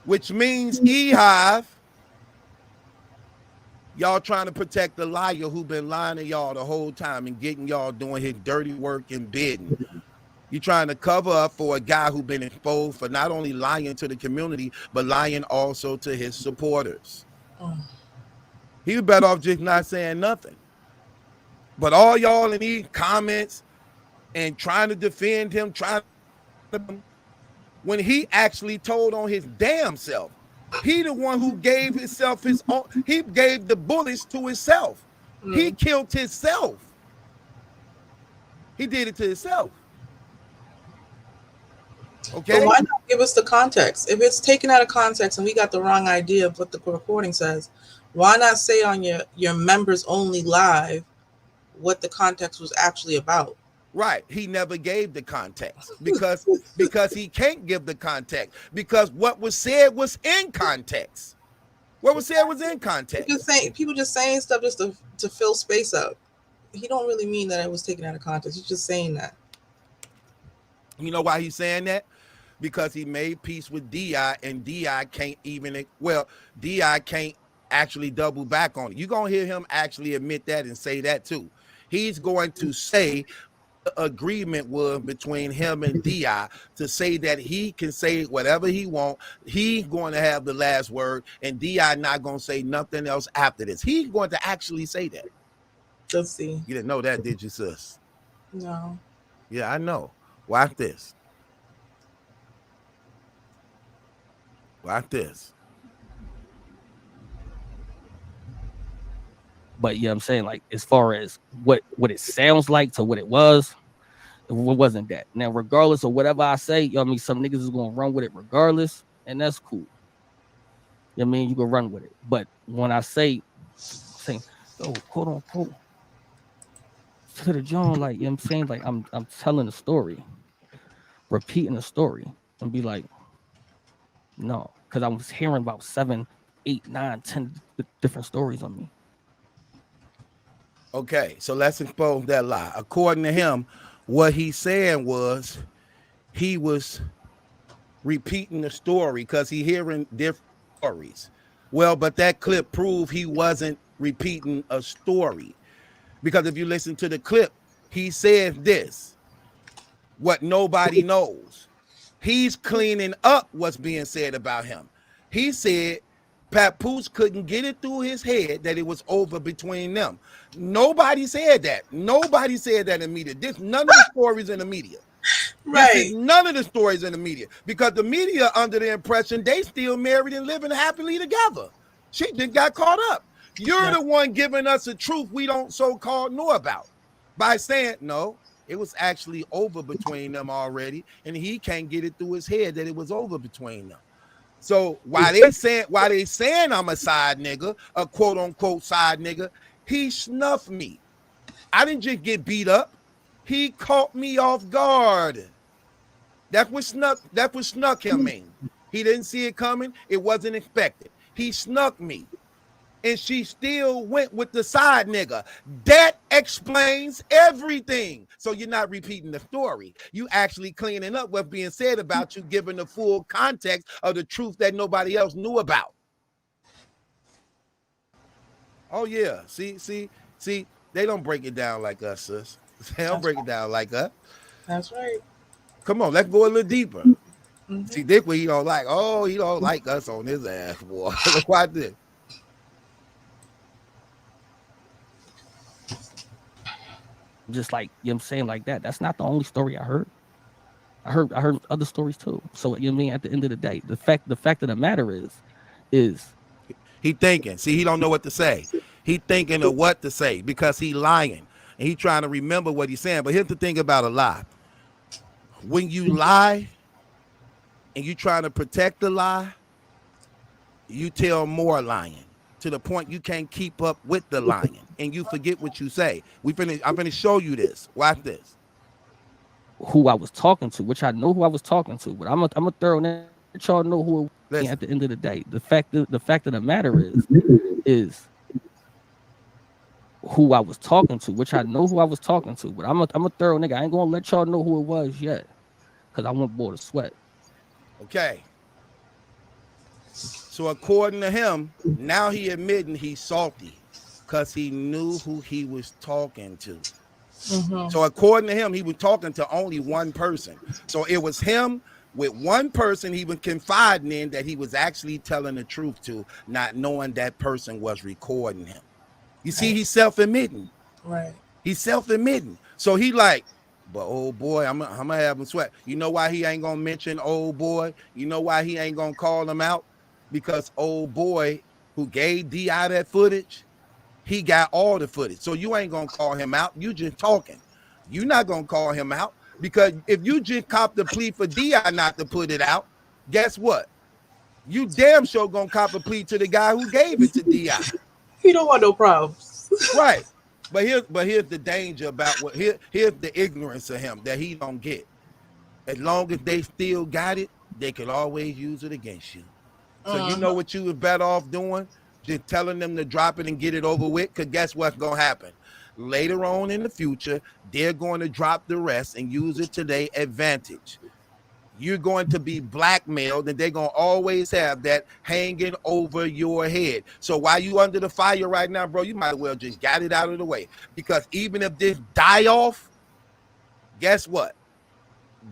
S9: Which means E-Hive, y'all trying to protect the liar who been lying to y'all the whole time and getting y'all doing his dirty work and bidding. You trying to cover up for a guy who been exposed for not only lying to the community, but lying also to his supporters. He was better off just not saying nothing. But all y'all in these comments and trying to defend him, when he actually told on his damn self. He the one who gave himself his own, he gave the bullets to himself. He killed himself. He did it to himself. Okay.
S10: But why not give us the context? If it's taken out of context and we got the wrong idea of what the recording says, why not say on your members only live what the context was actually about?
S9: Right. He never gave the context because he can't give the context because what was said was in context. What was said was in context.
S10: People just saying stuff just to fill space up. He don't really mean that it was taken out of context. He's just saying that.
S9: You know why he's saying that? Because he made peace with D.I. and D.I. can't even, well, D.I. can't actually double back on it. You're going to hear him actually admit that and say that too. He's going to say agreement was between him and Di to say that he can say whatever he want. He's going to have the last word, and Di not going to say nothing else after this. He's going to actually say that.
S10: Let's see.
S9: You didn't know that, did you, sis?
S10: No.
S9: Yeah, I know. Watch this. Watch this.
S11: But yeah, I'm saying, like, as far as what it sounds like to what it wasn't that. Now, regardless of whatever I say, you know what I mean, some niggas is gonna run with it regardless, and that's cool. You know what I mean, you can run with it. But when I say, yo, quote unquote, to the John, like, you know what I'm saying, like, I'm telling a story, repeating a story, and be like, no, because I was hearing about 7, 8, 9, 10 different stories on me.
S9: Okay, so let's expose that lie. According to him, what he's saying was he was repeating the story because he hearing different stories. Well, but that clip proved he wasn't repeating a story, because if you listen to the clip, he said this, what nobody knows. He's cleaning up what's being said about him. He said Papoose couldn't get it through his head that it was over between them. Nobody said that. Nobody said that in the media. This none of the stories in the media.
S10: Right.
S9: None of the stories in the media, because the media under the impression they still married and living happily together. She just got caught up. You're the one giving us a truth we don't so-called know about by saying no, it was actually over between them already, and he can't get it through his head that it was over between them. So while they saying I'm a side nigga, a quote unquote side nigga, he snuffed me. I didn't just get beat up. He caught me off guard. That's what snuck him mean. He didn't see it coming. It wasn't expected. He snuck me. And she still went with the side nigga. That explains everything. So you're not repeating the story. You actually cleaning up what's being said about you, giving the full context of the truth that nobody else knew about. Oh yeah, see, they don't break it down like us, sis. They don't break it down like us.
S10: That's right.
S9: Come on, let's go a little deeper. Mm-hmm. See, this way he don't like. Oh, he don't like us on his ass, boy. Watch this.
S11: Just like, you know what I'm saying, like that. That's not the only story I heard. I heard other stories too. So, you know what I mean, at the end of the day, the fact of the matter is
S9: he thinking. See, he don't know what to say. He thinking of what to say because he lying. And he trying to remember what he's saying. But here's the thing about a lie. When you lie and you trying to protect the lie, you tell more lying to the point you can't keep up with the lying and you forget what you say. I'm going to show you this. Watch this.
S11: Who I was talking to, which I know who I was talking to, but I'm a thorough let y'all know who at the end of the day. The fact of the matter is who I was talking to, which I know who I was talking to, but I'm a thorough nigga. I ain't gonna let y'all know who it was yet, because I want boy to sweat.
S9: Okay. So according to him, now he admitting he's salty because he knew who he was talking to. Mm-hmm. So according to him, he was talking to only one person. So it was him with one person he was confiding in that he was actually telling the truth to, not knowing that person was recording him. You see, he's self-admitting.
S10: Right.
S9: He's self-admitting. So he like, but old boy, I'm gonna have him sweat. You know why he ain't gonna mention old boy? You know why he ain't gonna call him out? Because old boy who gave D.I. that footage, he got all the footage. So you ain't gonna call him out. You just talking. You're not gonna call him out, because if you just cop the plea for D.I. not to put it out, guess what? You damn sure gonna cop a plea to the guy who gave it to D.I.
S10: He don't want no problems.
S9: Right. But here's the danger about here's the ignorance of him that he don't get. As long as they still got it, they could always use it against you. So you know what you were better off doing? Just telling them to drop it and get it over with, because guess what's going to happen? Later on in the future, they're going to drop the rest and use it to their advantage. You're going to be blackmailed, and they're going to always have that hanging over your head. So while you under the fire right now, bro, you might as well just get it out of the way. Because even if this die off, guess what?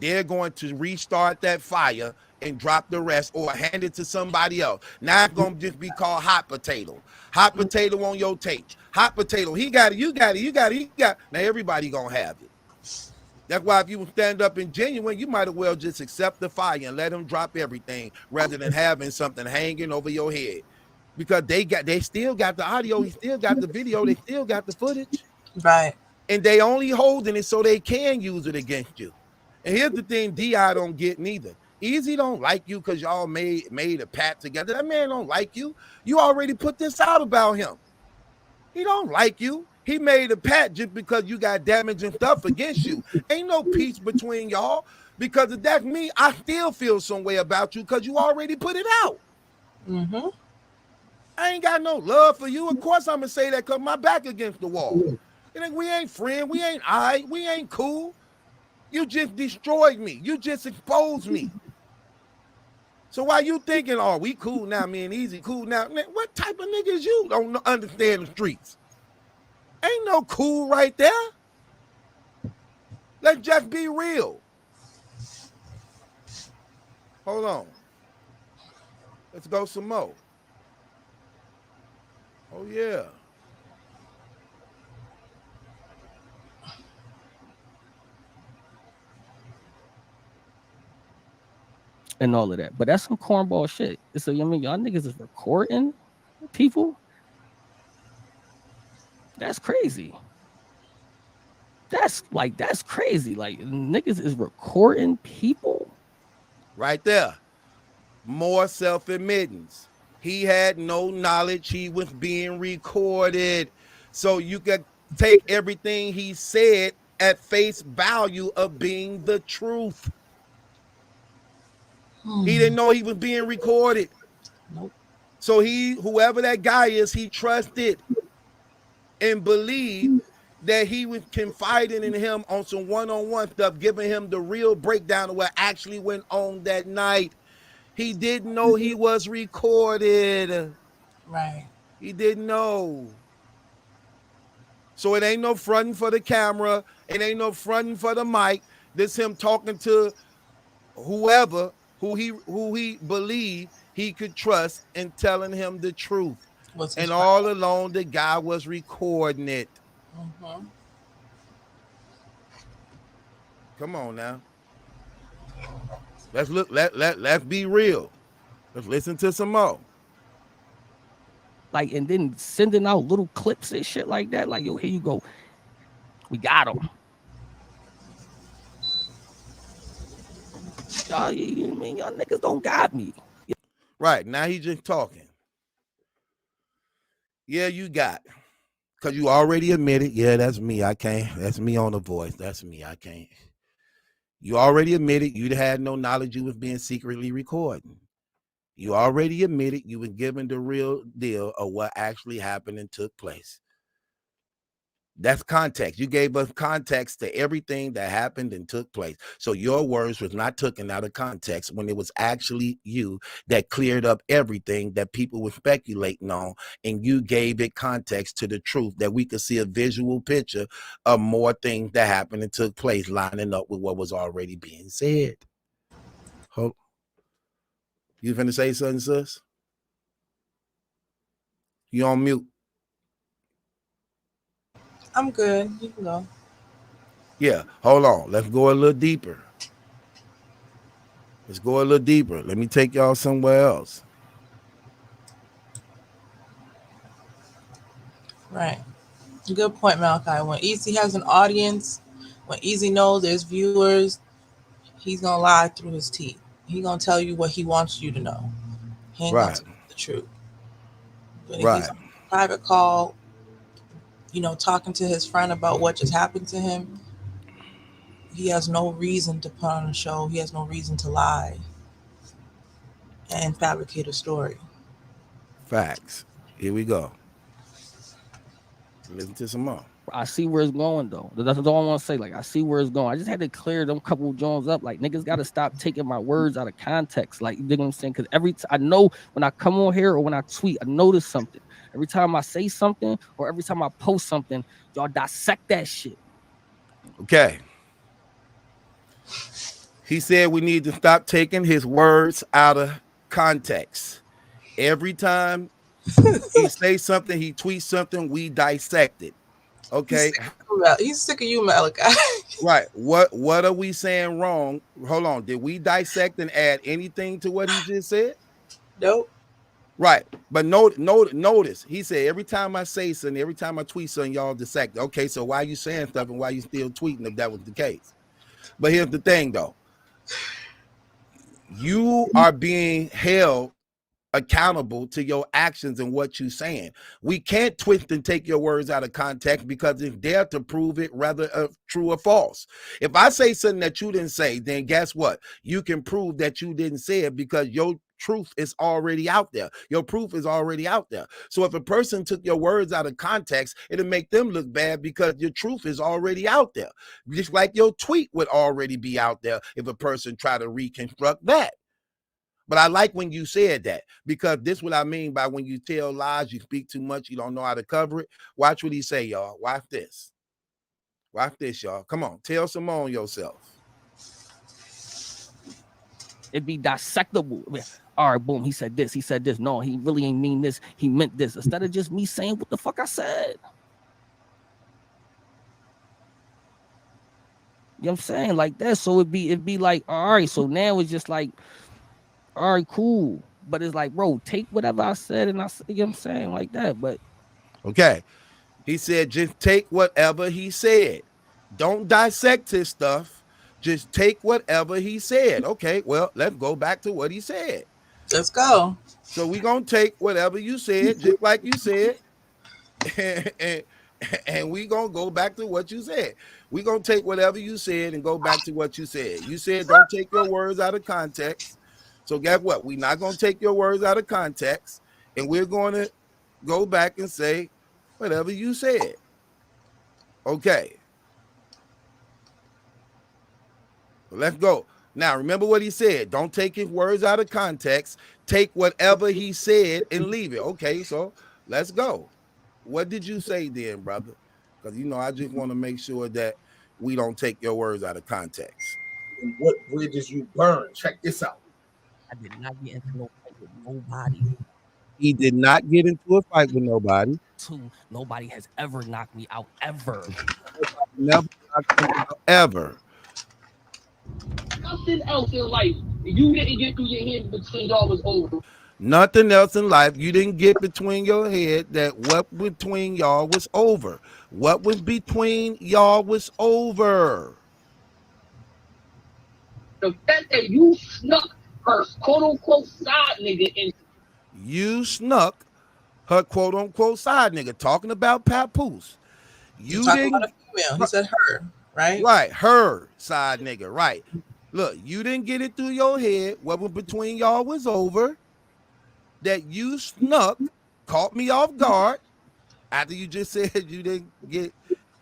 S9: They're going to restart that fire and drop the rest or hand it to somebody else. Now it's going to just be called hot potato. Hot potato on your tapes. Hot potato. He got it. You got it. You got it. He got it. Now everybody going to have it. That's why if you stand up and genuine, you might as well just accept the fire and let him drop everything rather than having something hanging over your head. Because they still got the audio, he still got the video, they still got the footage.
S10: Right.
S9: And they only holding it so they can use it against you. And here's the thing D.I. don't get neither. Easy don't like you because y'all made a pact together. That man don't like you. You already put this out about him. He don't like you. He made a pact just because you got damaging stuff against you. Ain't no peace between y'all. Because if that's me, I still feel some way about you because you already put it out.
S10: Mm-hmm.
S9: I ain't got no love for you. Of course I'm going to say that because my back against the wall. And we ain't friends. We ain't we ain't cool. You just destroyed me. You just exposed me. So why you thinking, oh, we cool now, me and Easy cool now? Man, what type of niggas you don't understand the streets? Ain't no cool right there. Let's just be real. Hold on. Let's go some more. Oh, yeah.
S11: And all of that. But that's some cornball shit. So, I mean, y'all niggas is recording people? That's crazy. That's crazy. Like, niggas is recording people?
S9: Right there. More self-admittance. He had no knowledge he was being recorded. So you could take everything he said at face value of being the truth. He didn't know he was being recorded.
S10: Nope.
S9: So whoever that guy is, he trusted and believed that he was confiding in him on some one-on-one stuff, giving him the real breakdown of what actually went on that night. He didn't know he was recorded.
S10: Right.
S9: He didn't know. So it ain't no fronting for the camera. It ain't no fronting for the mic. This him talking to whoever who he believed he could trust and telling him the truth. And all along the guy was recording it.
S10: Mm-hmm.
S9: Come on now. Let's look. Let's be real. Let's listen to some more.
S11: Like, and then sending out little clips and shit like that. Like, yo, here you go. We got him. Y'all, you mean y'all niggas don't got me?
S9: Right now he just talking. Yeah, you got. Because you already admitted, yeah, that's me. I can't. That's me on the voice. That's me. I can't. You already admitted you had no knowledge you was being secretly recording. You already admitted you were given the real deal of what actually happened and took place. That's context. You gave us context to everything that happened and took place. So your words was not taken out of context when it was actually you that cleared up everything that people were speculating on, and you gave it context to the truth that we could see a visual picture of more things that happened and took place lining up with what was already being said. Hope. You finna say something, sis? You on mute.
S10: I'm good. You can go.
S9: Yeah, hold on. Let's go a little deeper. Let's go a little deeper. Let me take y'all somewhere else.
S10: Right. Good point, Malachi. When Easy has an audience, when Easy knows there's viewers, he's going to lie through his teeth. He's going to tell you what he wants you to know. He ain't going to tell you the truth. But if he's on a private call, you know, talking to his friend about what just happened to him, he has no reason to put on a show. He has no reason to lie and fabricate a story.
S9: Facts. Here we go. Listen to some more.
S11: I see where it's going though. That's all I want to say. Like, I see where it's going. I just had to clear them couple of Jones up. Like, niggas got to stop taking my words out of context. Like, you know what I'm saying? Because I know when I come on here or when I tweet, I notice something. Every time I say something or every time I post something, y'all dissect that shit.
S9: Okay. He said we need to stop taking his words out of context. Every time he says something, he tweets something, we dissect it. Okay.
S10: He's sick of you, Malachi.
S9: Right. What are we saying wrong? Hold on. Did we dissect and add anything to what he just said?
S10: Nope.
S9: Right. But notice he said every time I say something, every time I tweet something, y'all dissect. Okay, so why are you saying stuff and why are you still tweeting if that was the case? But here's the thing though. You are being held accountable to your actions and what you're saying. We can't twist and take your words out of context because it's there to prove it rather true or false. If I say something that you didn't say, then guess what? You can prove that you didn't say it because your truth is already out there. Your proof is already out there. So if a person took your words out of context, it'll make them look bad because your truth is already out there. Just like your tweet would already be out there if a person tried to reconstruct that. But I like when you said that because this is what I mean by when you tell lies, you speak too much, you don't know how to cover it. Watch what he say, y'all. Watch this. Watch this, y'all. Come on, tell some more on yourself.
S11: It'd be dissectable. All right, boom, he said this, he said this. No, he really ain't mean this. He meant this. Instead of just me saying what the fuck I said. You know what I'm saying? Like that. So it'd be like, all right, so now it's just like, all right, cool. But it's like, bro, take whatever I said and I said, you know what I'm saying? Like that. But
S9: okay. He said, just take whatever he said. Don't dissect his stuff. Just take whatever he said. Okay, well, let's go back to what he said.
S10: Let's go.
S9: So we're going to take whatever you said, just like you said, and we're going to go back to what you said. We're going to take whatever you said and go back to what you said. You said don't take your words out of context. So guess what? We're not going to take your words out of context, and we're going to go back and say whatever you said. Okay. Let's go. Now, remember what he said. Don't take his words out of context. Take whatever he said and leave it. Okay, so let's go. What did you say then, brother? Because, you know, I just want to make sure that we don't take your words out of context.
S7: And what bridges you burn? Check this out.
S11: I did not get into no fight with nobody.
S9: He did not get into a fight with nobody.
S11: Two, nobody has ever knocked me out, ever.
S9: Never knocked him out, ever.
S12: Nothing else in life you didn't get through your head between y'all was over.
S9: Nothing else in life you didn't get between your head that what between y'all was over. What was between y'all was over.
S12: The fact that you snuck her quote unquote side nigga in.
S9: You snuck her quote unquote side nigga, talking about Papoose. You didn't
S10: about a female. He said her, right?
S9: Right, her side nigga, right. Look, you didn't get it through your head what was between y'all was over. That you snuck, caught me off guard after you just said you didn't get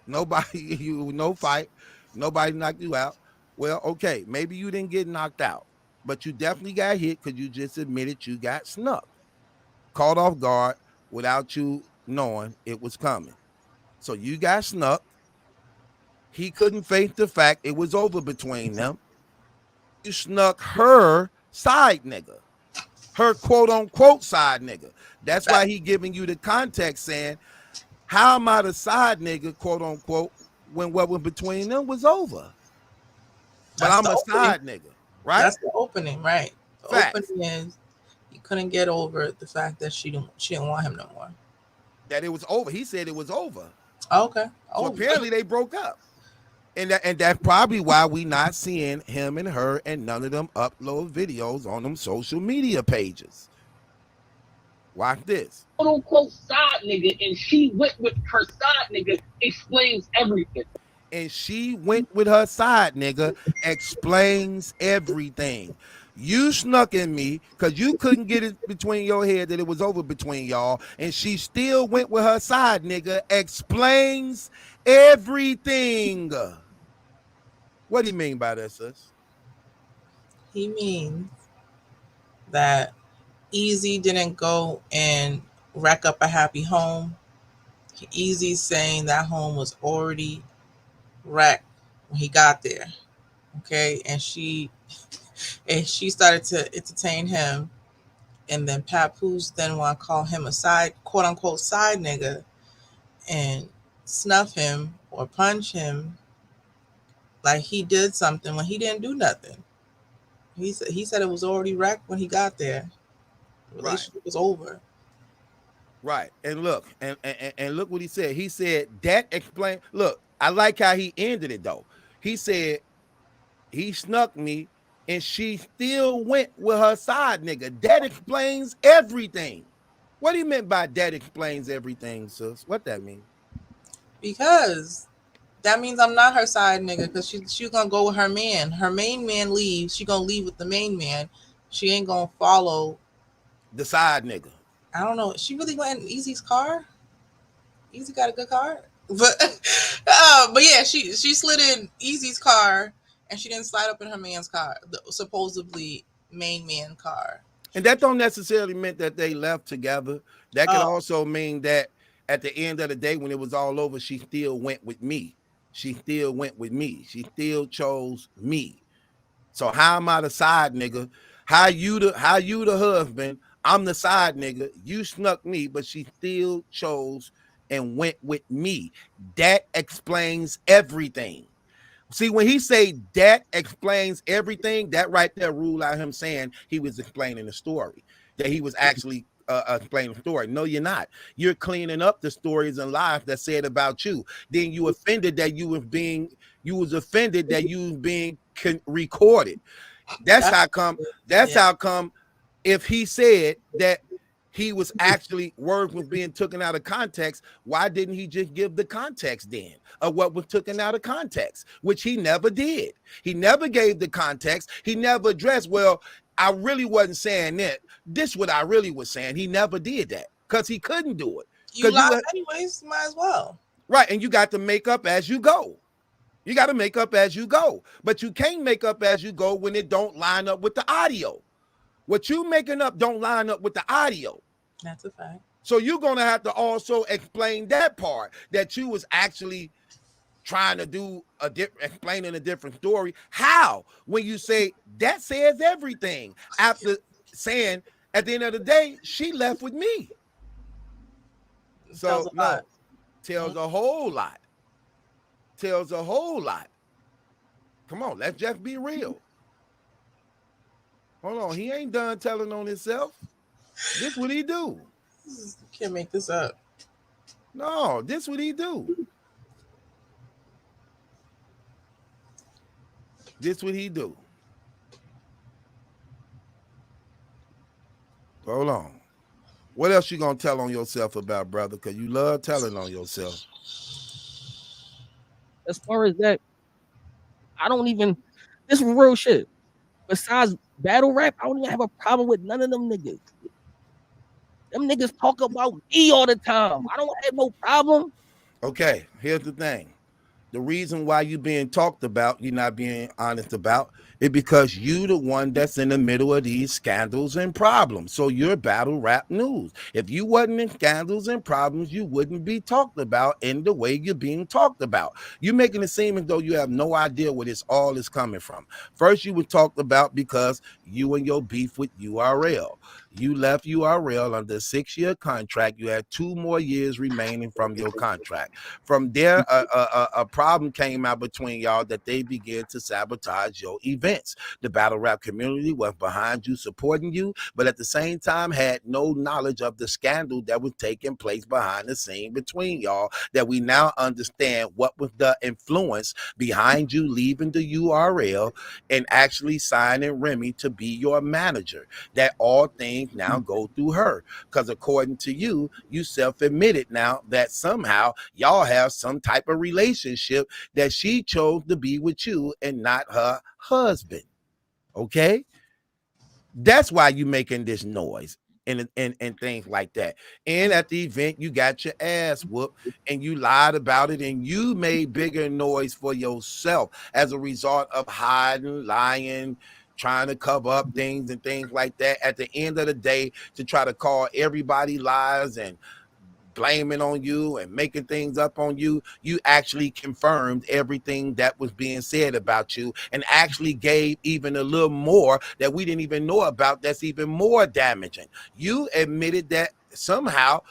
S9: nobody, no fight, nobody knocked you out. Well, okay, maybe you didn't get knocked out, but you definitely got hit because you just admitted you got snuck, caught off guard without you knowing it was coming. So you got snuck. He couldn't face the fact it was over between them. You snuck her side nigga. Her quote unquote side nigga. That's why he giving you the context saying, how am I the side nigga, quote unquote, when what was between them was over? But I'm a side nigga, right?
S10: That's the opening, right? The opening is he couldn't get over the fact that she didn't want him no more.
S9: That it was over. He said it was over.
S10: Okay.
S9: So apparently they broke up. And that's probably why we not seeing him and her and none of them upload videos on them social media pages. Watch this.
S12: Quote unquote side nigga, and she went with her side nigga explains everything.
S9: And she went with her side nigga explains everything. You snuck in me because you couldn't get it between your head that it was over between y'all. And she still went with her side nigga explains everything. What do you mean by that, sis?
S10: He means that Easy didn't go and wreck up a happy home. Easy's saying that home was already wrecked when he got there. Okay, and she started to entertain him, and then Papoose then want to call him a side, quote unquote, side nigga, and snuff him or punch him like he did something when he didn't do nothing. He said it was already wrecked when he got there. The relationship was over.
S9: Right. And look, and look what he said. He said that explain. Look, I like how he ended it though. He said he snuck me and she still went with her side nigga. That explains everything. What do you mean by that explains everything, sis? What that mean?
S10: Because that means I'm not her side nigga, because she's gonna go with her man. Her main man leaves. She gonna leave with the main man. She ain't gonna follow
S9: the side nigga.
S10: I don't know. She really went in Easy's car. Easy got a good car, but yeah, she slid in Easy's car, and she didn't slide up in her man's car, the supposedly main man car.
S9: And that don't necessarily mean that they left together. That could also mean that at the end of the day, when it was all over, she still went with me. She still went with me. She still chose me. So how am I the side nigga? How you the husband? I'm the side nigga. You snuck me, but she still chose and went with me. That explains everything. See, when he say that explains everything, that right there rule out him saying he was explaining the story, that he was actually explaining the story. No, you're not. You're cleaning up the stories and lies that said about you. Then you offended that you was being recorded. That's how come. How come if he said that he was actually words was being taken out of context, why didn't he just give the context then of what was taken out of context, which he never did. He never gave the context. He never addressed, well, I really wasn't saying that. This is what I really was saying. He never did that because he couldn't do it.
S10: You lied anyways, might as well.
S9: Right, and you got to make up as you go. You got to make up as you go, but you can't make up as you go when it don't line up with the audio. What you making up don't line up with the audio.
S10: That's a fact.
S9: So you're going to have to also explain that part, that you was actually trying to do explaining a different story. How? When you say that says everything, after saying at the end of the day, she left with me. So no, tells a whole lot. Tells a whole lot. Come on, let's just be real. Hold on, he ain't done telling on himself. This what he do.
S10: You can't make this up.
S9: No, this what he do. This what he do. Hold on. What else you gonna tell on yourself about, brother? Because you love telling on yourself.
S11: As far as that, I don't even. This is real shit. Besides battle rap, I don't even have a problem with none of them niggas. Them niggas talk about me all the time. I don't have no problem.
S9: Okay, here's the thing. The reason why you being talked about, you're not being honest about, is because you the one that's in the middle of these scandals and problems. So you're battle rap news. If you wasn't in scandals and problems, you wouldn't be talked about in the way you're being talked about. You're making it seem as though you have no idea where this all is coming from. First, you were talked about because you and your beef with URL. You left URL under a 6-year contract. You had 2 more years remaining from your contract. From there, a problem came out between y'all that they began to sabotage your events. The battle rap community was behind you, supporting you, but at the same time had no knowledge of the scandal that was taking place behind the scene between y'all, that we now understand what was the influence behind you leaving the URL and actually signing Remy to be your manager. That all things now go through her, because according to you, you self-admitted now that somehow y'all have some type of relationship, that she chose to be with you and not her husband. Okay, that's why you making this noise and things like that. And at the event, you got your ass whooped and you lied about it, and you made bigger noise for yourself as a result of hiding, lying, trying to cover up things and things like that. At the end of the day, to try to call everybody lies and blaming on you and making things up on you. You actually confirmed everything that was being said about you and actually gave even a little more that we didn't even know about that's even more damaging. You admitted that somehow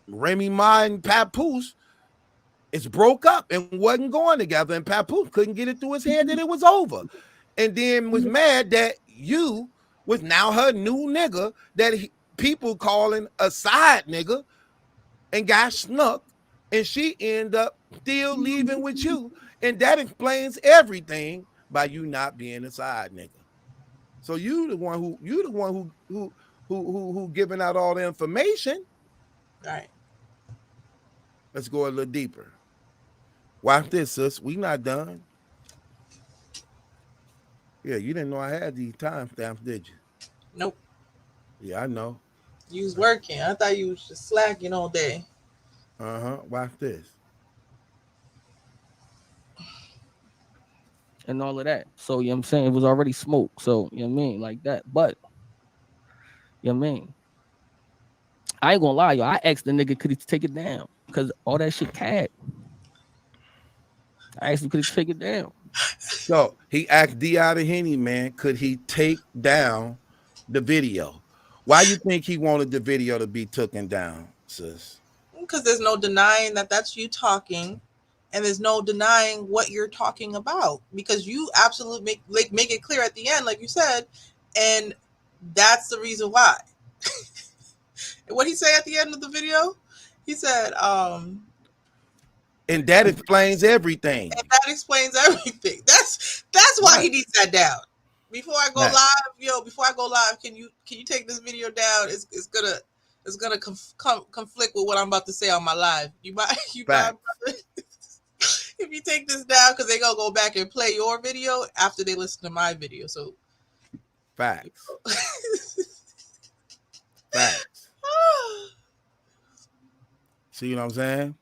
S9: Remy Ma and Papoose is broke up and wasn't going together, and Papoose couldn't get it through his head that it was over, and then was mad that you was now her new nigga that people calling a side nigga, and got snuck, and she ended up still leaving with you, and that explains everything by you not being a side nigga. So you the one who giving out all the information.
S10: All right.
S9: Let's go a little deeper. Watch this, sis. We not done. Yeah, you didn't know I had these timestamps, did you?
S10: Nope.
S9: Yeah, I know.
S10: You was working. I thought you was just slacking all day.
S9: Watch this.
S11: And all of that. So, you know what I'm saying? It was already smoke. So, you know what I mean? Like that. But, you know what I mean? I ain't gonna lie, yo. I asked the nigga, could he take it down? Because all that shit cat. I asked him, could he take it down?
S9: So he asked D out of Henny, man, could he take down the video? Why you think he wanted the video to be taken down, sis?
S10: Because there's no denying that that's you talking, and there's no denying what you're talking about, because you absolutely make it clear at the end, like you said, and that's the reason why. What he say at the end of the video? He said,
S9: and that explains everything.
S10: And that explains everything. That's why
S9: right.
S10: He needs that down. Before I go live, before I go live, can you take this video down? It's gonna conflict with what I'm about to say on my live. You mind, if you take this down, because they gonna go back and play your video after they listen to my video. So
S9: facts. Facts. See what I'm saying?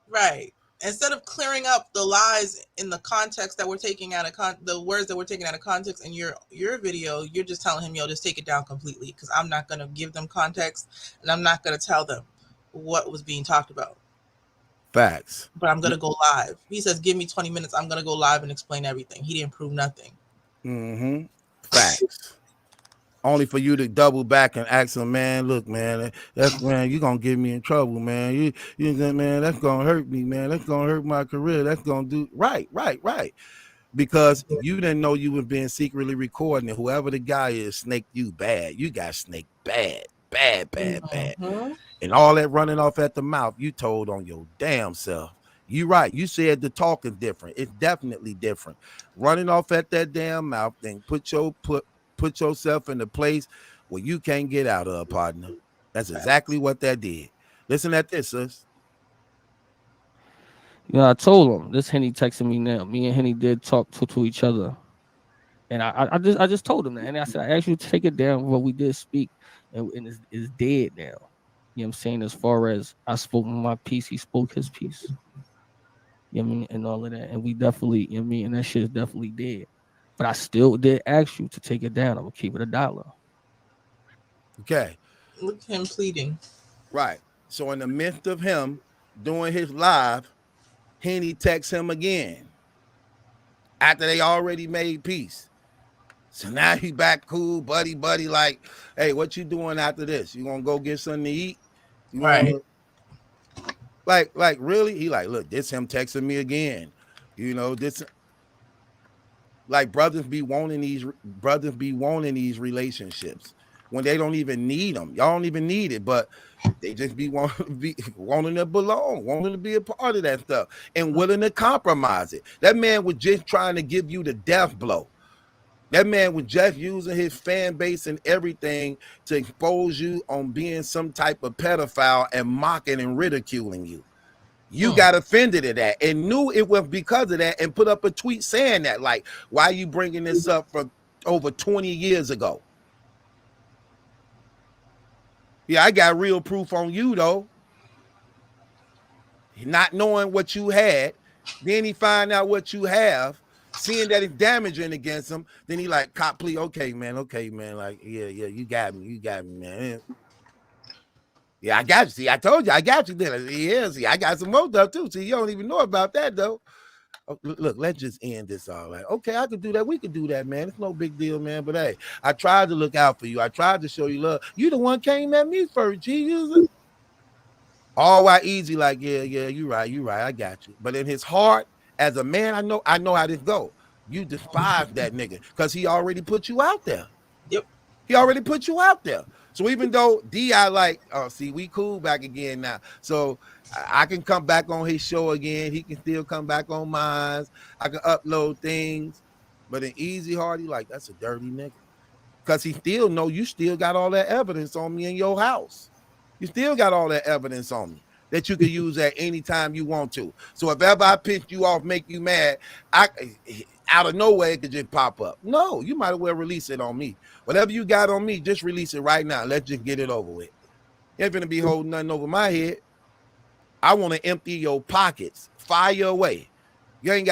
S10: Right. Instead of clearing up the lies in the context that we're taking out of the words that we're taking out of context in your video, you're just telling him, yo, just take it down completely, because I'm not going to give them context, and I'm not going to tell them what was being talked about.
S9: Facts.
S10: But I'm going to go live. He says, give me 20 minutes. I'm going to go live and explain everything. He didn't prove nothing.
S9: Facts. Only for you to double back and ask him, man, look, man, that's man, you're gonna get me in trouble, man. You man, that's gonna hurt me, man. That's gonna hurt my career. That's gonna do right. Because you didn't know you were being secretly recording, and whoever the guy is snaked you bad. You got snaked bad. And all that running off at the mouth, you told on your damn self. You right. You said the talk is different. It's definitely different. Running off at that damn mouth, then put yourself in a place where you can't get out of, partner. That's exactly what that did. Listen at this, sis.
S11: You know, I told him, this Henny texting me now. Me and Henny did talk to each other. And I just told him that. And I said, I asked you to take it down, but we did speak, and it's dead now. You know what I'm saying? As far as I spoke my piece, he spoke his piece. You know what I mean? And all of that. And we definitely, you know what I mean? And that shit is definitely dead. But I still did ask you to take it down. I'm gonna keep it $1.
S9: Okay.
S10: Look at him pleading.
S9: Right. So in the midst of him doing his live, Henny texts him again after they already made peace. So now he back cool, buddy, like, hey, what you doing after this? You gonna go get something to eat? You
S10: right.
S9: Like really? He like, look, this him texting me again. You know, this like brothers be wanting these relationships when they don't even need them. Y'all don't even need it, but they just be wanting to belong, wanting to be a part of that stuff, and willing to compromise it. That man was just trying to give you the death blow. That man was just using his fan base and everything to expose you on being some type of pedophile and mocking and ridiculing you. You got offended at that and knew it was because of that and put up a tweet saying that, like, why are you bringing this up from over 20 years ago? Yeah, I got real proof on you, though. Not knowing what you had, then he find out what you have, seeing that it's damaging against him, then he like, cop plea, okay, man, like, yeah, you got me, man. Yeah, I got you. See, I told you, I got you. Then yeah, see, I got some more stuff too. See, you don't even know about that though. Oh, look, let's just end this all right. Okay, I could do that. We could do that, man. It's no big deal, man. But hey, I tried to look out for you. I tried to show you love. You the one came at me first, G. All right, easy, like, yeah, you right. I got you. But in his heart, as a man, I know how this go. You despise that nigga because he already put you out there.
S10: Yep.
S9: He already put you out there. So even though D.I. like, oh, see, we cool back again now. So I can come back on his show again. He can still come back on mine. I can upload things. But in Easy Heart, he like, that's a dirty nigga. Because he still know you still got all that evidence on me in your house. You still got all that evidence on me that you can use at any time you want to. So if ever I piss you off, make you mad, out of nowhere, it could just pop up. No, you might as well release it on me. Whatever you got on me, just release it right now. Let's just get it over with. You ain't gonna be holding nothing over my head. I want to empty your pockets. Fire away. You ain't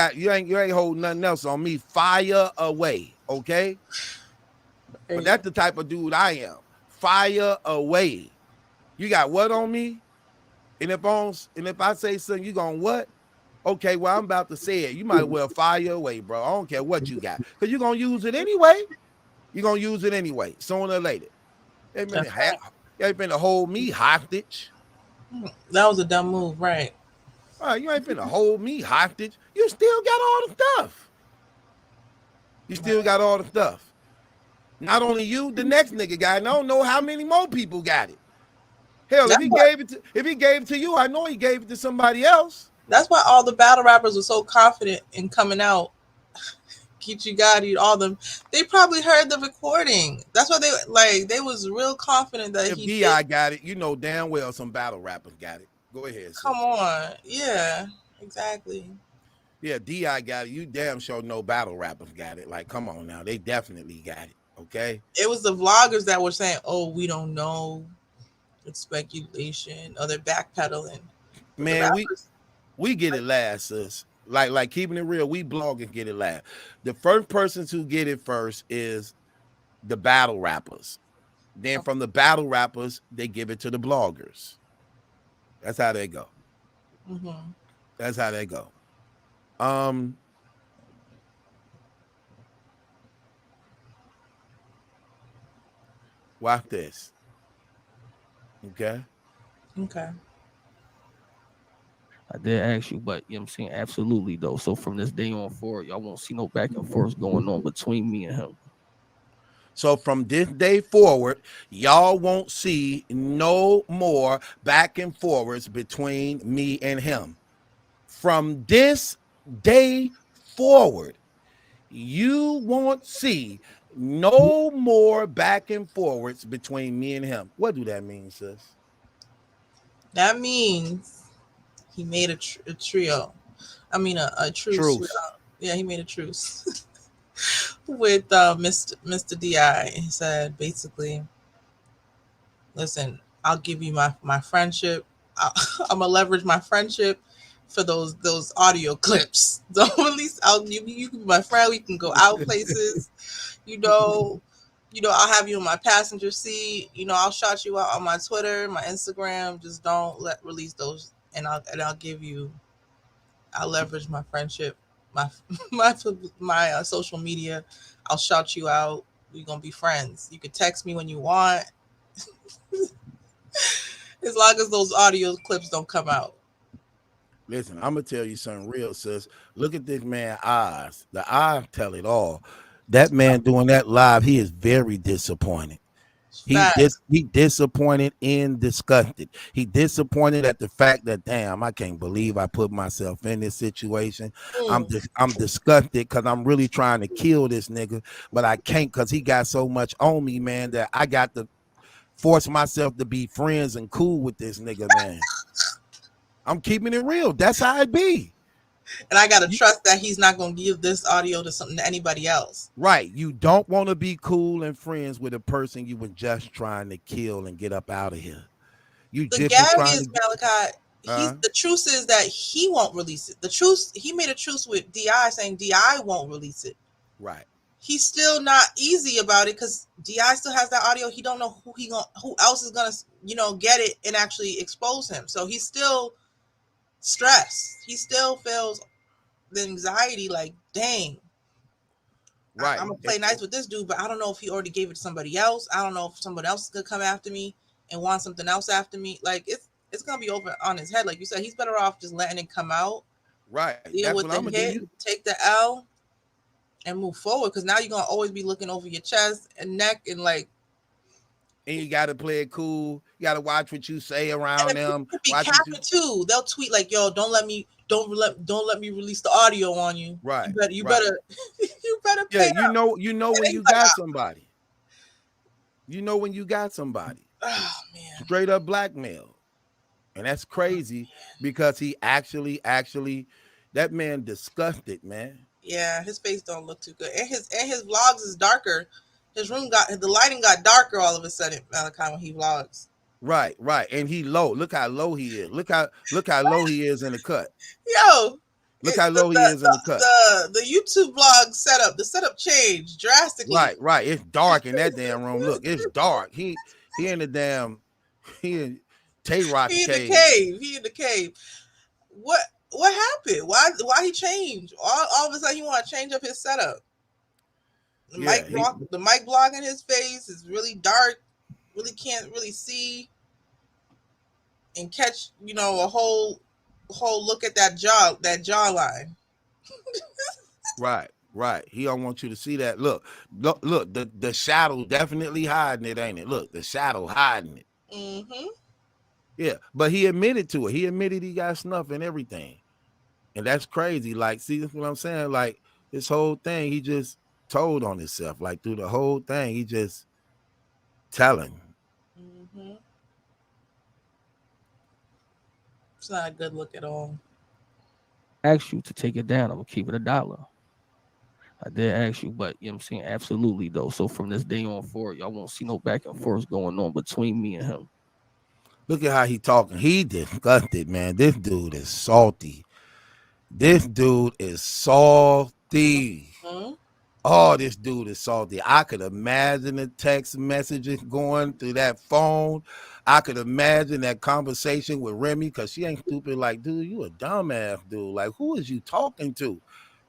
S9: holding nothing else on me. Fire away. Okay? But that's the type of dude I am. Fire away. You got what on me? And if I say something, you gonna what? Okay, well, I'm about to say it. You might as well fire away, bro. I don't care what you got. Because you're gonna use it anyway. You're gonna use it anyway, sooner or later. You ain't finna hold me hostage.
S10: That was a dumb move, right?
S9: All right, you ain't finna hold me hostage. You still got all the stuff. You still got all the stuff. Not only you, the next nigga got it. I don't know how many more people got it. Hell, if he gave it to you, I know he gave it to somebody else.
S10: That's why all the battle rappers were so confident in coming out. Geechee Gotti, all them, they probably heard the recording. That's why they was real confident that
S9: if D.I. got it, you know damn well some battle rappers got it. Go ahead.
S10: Come on. Yeah, exactly.
S9: Yeah, D.I. got it. You damn sure know battle rappers got it. Like, come on now. They definitely got it. Okay.
S10: It was the vloggers that were saying, oh, we don't know. It's speculation. Or they're backpedaling.
S9: Man, we get it last, sis. Like keeping it real, we blog and get it last. The first persons who get it first is the battle rappers. Then from the battle rappers, they give it to the bloggers. That's how they go.
S10: Mm-hmm.
S9: That's how they go. Watch this. Okay.
S11: I did ask you, but you know what I'm saying? Absolutely, though. So from this day on forward, y'all won't see no back and forth going on between me and him.
S9: So from this day forward, y'all won't see no more back and forwards between me and him. From this day forward, you won't see no more back and forwards between me and him. What do that mean, sis?
S10: That means he made a trio. I mean, a truce. Yeah, he made a truce with Mr. D.I. He said, basically, listen, I'll give you my friendship. I'm going to leverage my friendship for those audio clips. So at least I'll give you can be my friend. We can go out places. You know, I'll have you in my passenger seat. I'll shout you out on my Twitter, my Instagram. Just don't release those. And I'll leverage my friendship, my social media. I'll shout you out. We're gonna be friends. You can text me when you want, as long as those audio clips don't come out.
S9: Listen, I'm gonna tell you something real, sis. Look at this man's eyes. The eyes tell it all. That man doing that live, he is very disappointed. He disappointed and disgusted. He disappointed at the fact that, damn, I can't believe I put myself in this situation. I'm disgusted because I'm really trying to kill this nigga, but I can't because he got so much on me, man, that I got to force myself to be friends and cool with this nigga, man. I'm keeping it real. That's how it be.
S10: And I gotta trust that he's not gonna give this audio to anybody else.
S9: Right. You don't want to be cool and friends with a person you were just trying to kill and get up out of here.
S10: The Gary is Malachi. The truth is that he won't release it. The truth, he made a truce with D.I. saying D.I. won't release it.
S9: Right.
S10: he's still not easy about it because DI still has that audio. He don't know who else is gonna, get it and actually expose him. So he's still stressed. He still feels the anxiety. Like, dang,
S9: Right.
S10: I'm gonna play nice with this dude, but I don't know if he already gave it to somebody else. I don't know if someone else is gonna come after me and want something else after me. Like, it's gonna be over on his head. Like you said, he's better off just letting it come out.
S9: Right.
S10: Deal with the hit, take the L, and move forward. Because now you're gonna always be looking over your chest and neck and like.
S9: And you gotta play it cool. You gotta watch what you say around them.
S10: Be capping too. They'll tweet like, "Yo, don't let me release the audio on you."
S9: Right.
S10: You better pay
S9: Yeah,
S10: up.
S9: you know when you got somebody. You know when you got somebody.
S10: Oh man.
S9: Straight up blackmail. And that's crazy because he actually that man disgusted, man.
S10: Yeah, his face don't look too good. And his vlogs is darker. His room the lighting got darker all of a sudden, Malachi, when he vlogs.
S9: Right. And he low. Look how low he is. Look how low he is in the cut.
S10: Yo.
S9: Look how low he is in the cut.
S10: The YouTube vlog setup, the setup changed drastically.
S9: Right. It's dark in that damn room. Look, it's dark. He in the damn Tay-Rock cave.
S10: He in the cave. What happened? Why he changed? All of a sudden he want to change up his setup. The mic block in his face is really dark. Really can't really see and catch, a whole look at that jawline.
S9: Right. He don't want you to see that. Look, the shadow definitely hiding it, ain't it? Look, the shadow hiding it.
S10: Mm-hmm.
S9: Yeah, but he admitted to it. He admitted he got snuff and everything. And that's crazy. Like, see what I'm saying? Like, this whole thing, he just told on himself. Like, through the whole thing, he just telling.
S10: Mm-hmm. It's not a good look at all.
S11: Ask you to take it down. I'm gonna keep it $1. I did ask you, but you know what I'm saying? Absolutely though. So from this day on forward, y'all won't see no back and forth going on between me and him.
S9: Look at how he talking. He disgusted, man. This dude is salty. Mm-hmm. Oh, this dude is salty. I could imagine the text messages going through that phone. I could imagine that conversation with Remy, because she ain't stupid. Like, dude, you a dumbass, dude. Like, who is you talking to?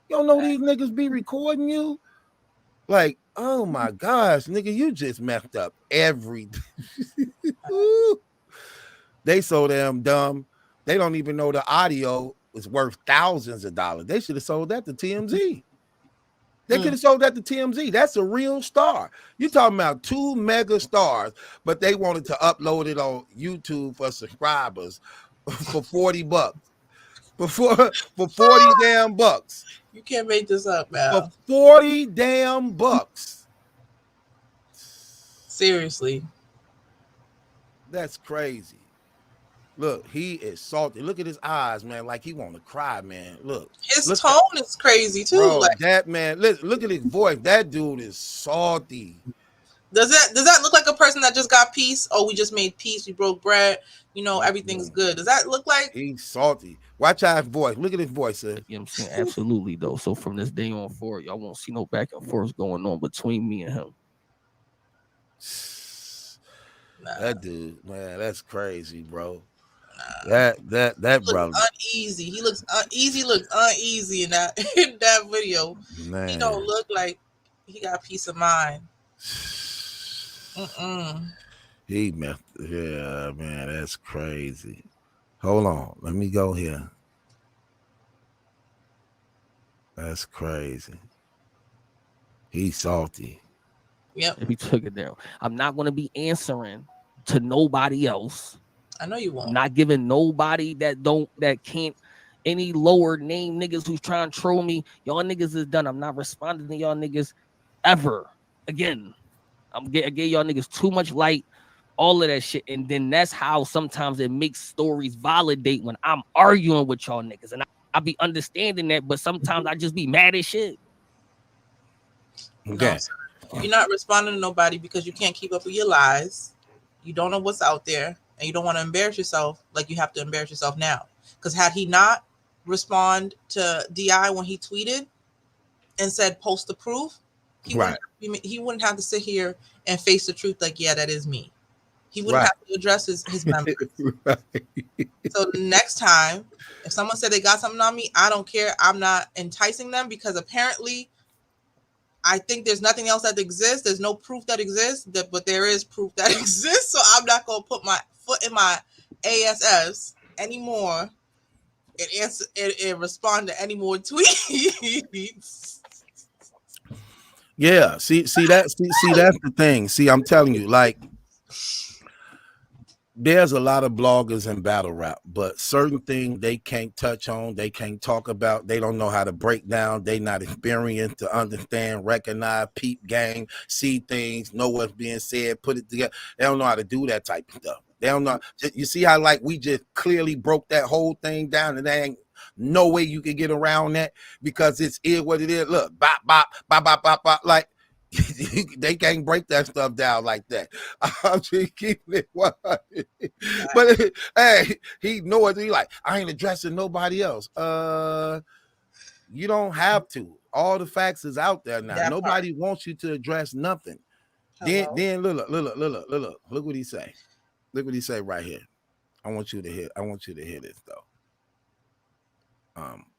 S9: You don't know these niggas be recording you? Like, oh my gosh, nigga, you just messed up everything. They so damn dumb. They don't even know the audio is worth thousands of dollars. They should have sold that to TMZ. They could have sold that to TMZ. That's a real star. You're talking about 2 mega stars, but they wanted to upload it on YouTube for subscribers for $40. For 40 damn bucks.
S10: You can't make this up, man.
S9: For 40 damn bucks.
S10: Seriously.
S9: That's crazy. Look, he is salty. Look at his eyes, man. Like he want to cry, man. Look.
S10: His tone is crazy too.
S9: Bro,
S10: like
S9: that man, look at his voice. That dude is salty.
S10: Does that look like a person that just got peace? Oh, we just made peace. We broke bread. Everything's good. Does that look like
S9: he's salty? Watch out his voice. Look at his voice, sir.
S11: You know what I'm saying? Absolutely though. So from this day on forward, y'all won't see no back and forth going on between me and him.
S9: That dude, man, that's crazy, bro. That brother
S10: uneasy. He looks uneasy in that video.
S9: Man.
S10: He don't look like he got peace of mind.
S9: He messed. Yeah, man, that's crazy. Hold on, let me go here. That's crazy. He's salty.
S10: Yep.
S11: If he took it down, I'm not gonna be answering to nobody else.
S10: I know you won't.
S11: I'm not giving nobody that can't any lower name niggas who's trying to troll me. Y'all niggas is done. I'm not responding to y'all niggas ever again. I gave y'all niggas too much light, all of that shit. And then that's how sometimes it makes stories validate when I'm arguing with y'all niggas. And I be understanding that, but sometimes I just be mad as shit.
S9: Okay.
S10: No, you're not responding to nobody because you can't keep up with your lies. You don't know what's out there. And you don't want to embarrass yourself like you have to embarrass yourself now. Because had he not respond to DI when he tweeted and said post the proof, He wouldn't have to sit here and face the truth like, yeah, that is me. He wouldn't have to address his members. So the next time, if someone said they got something on me, I don't care. I'm not enticing them because apparently I think there's nothing else that exists. There's no proof that exists, but there is proof that exists. So I'm not going to put my foot in my ASS anymore and respond to any more tweets.
S9: Yeah, see that's the thing. See, I'm telling you, like, there's a lot of bloggers in battle rap, but certain things they can't touch on, they can't talk about, they don't know how to break down, they not experienced to understand, recognize, peep game, see things, know what's being said, put it together. They don't know how to do that type of stuff. They don't know. You see how, like, we just clearly broke that whole thing down, and there ain't no way you can get around that because it's what it is. Look, bop, bop, bop, bop, bop, bop, like, they can't break that stuff down like that. I'm just keeping it 100. But hey, he knows. He like, I ain't addressing nobody else. You don't have to. All the facts is out there now. Nobody wants you to address nothing. Hello? Then look what he say. Look what he say right here. I want you to hear this though.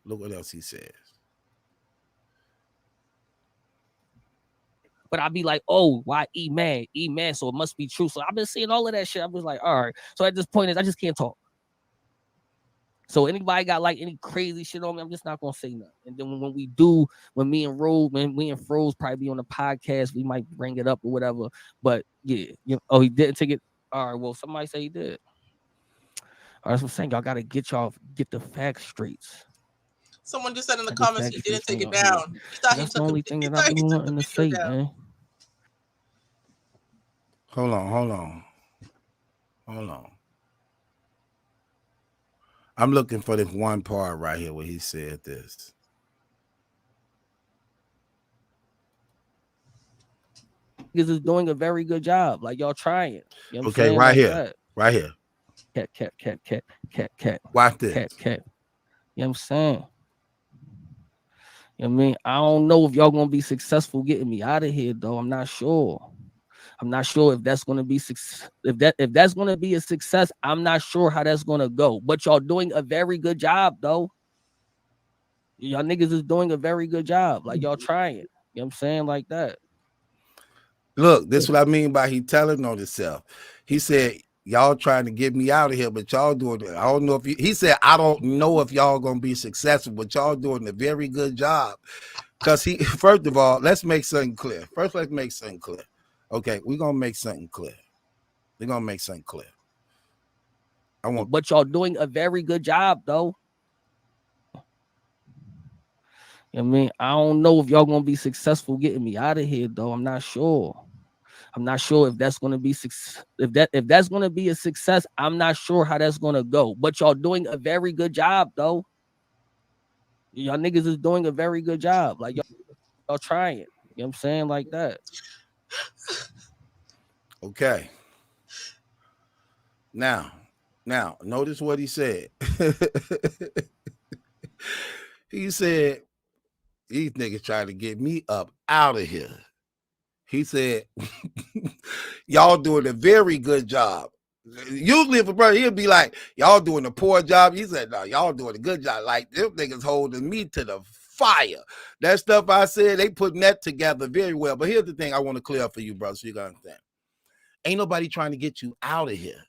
S9: Look what else he says.
S11: But I'd be like, oh, why E mad? E mad, so it must be true. So I've been seeing all of that shit. I was like, all right. So at this point, I just can't talk. So anybody got like any crazy shit on me, I'm just not gonna say nothing. And then when me and Froze probably be on the podcast, we might bring it up or whatever. But yeah, he didn't take it. All right, well, somebody say he did. All right, that's what I'm saying. Y'all gotta get the facts straight.
S10: Someone just said in the comments he didn't take it down.
S11: That's the only thing that I've been wanting to say, man.
S9: Hold on. I'm looking for this one part right here where he said this.
S11: Niggas is doing a very good job. Like, y'all trying. You know
S9: okay, right here. Right here.
S11: Cat.
S9: Watch this.
S11: Cat. You know what I'm saying? You know what I mean? I don't know if y'all gonna be successful getting me out of here, though. I'm not sure. I'm not sure if that's gonna be if that's gonna be a success. I'm not sure how that's gonna go. But y'all doing a very good job, though. Y'all niggas is doing a very good job. Like, y'all trying. You know what I'm saying? Like that.
S9: Look, this is what I mean by he telling on himself. He said, y'all trying to get me out of here, but y'all doing it. I don't know if he said, I don't know if y'all gonna be successful, but y'all doing a very good job. Because first of all, let's make something clear. Let's make something clear. Okay, we're gonna make something clear.
S11: But y'all doing a very good job, though. You know what I mean? I don't know if y'all gonna be successful getting me out of here, though. I'm not sure. I'm not sure if that's gonna be if that's gonna be a success. I'm not sure how that's gonna go. But y'all doing a very good job, though. Y'all niggas is doing a very good job. Like, y'all trying. You know what I'm saying? Like that.
S9: Okay. Now, notice what he said. He said, these niggas trying to get me up out of here. He said, y'all doing a very good job. Usually if a brother, he'll be like, y'all doing a poor job. He said, no, y'all doing a good job. Like, them niggas holding me to the fire. That stuff I said, they putting that together very well. But here's the thing I want to clear up for you, brother, so you got to understand. Ain't nobody trying to get you out of here.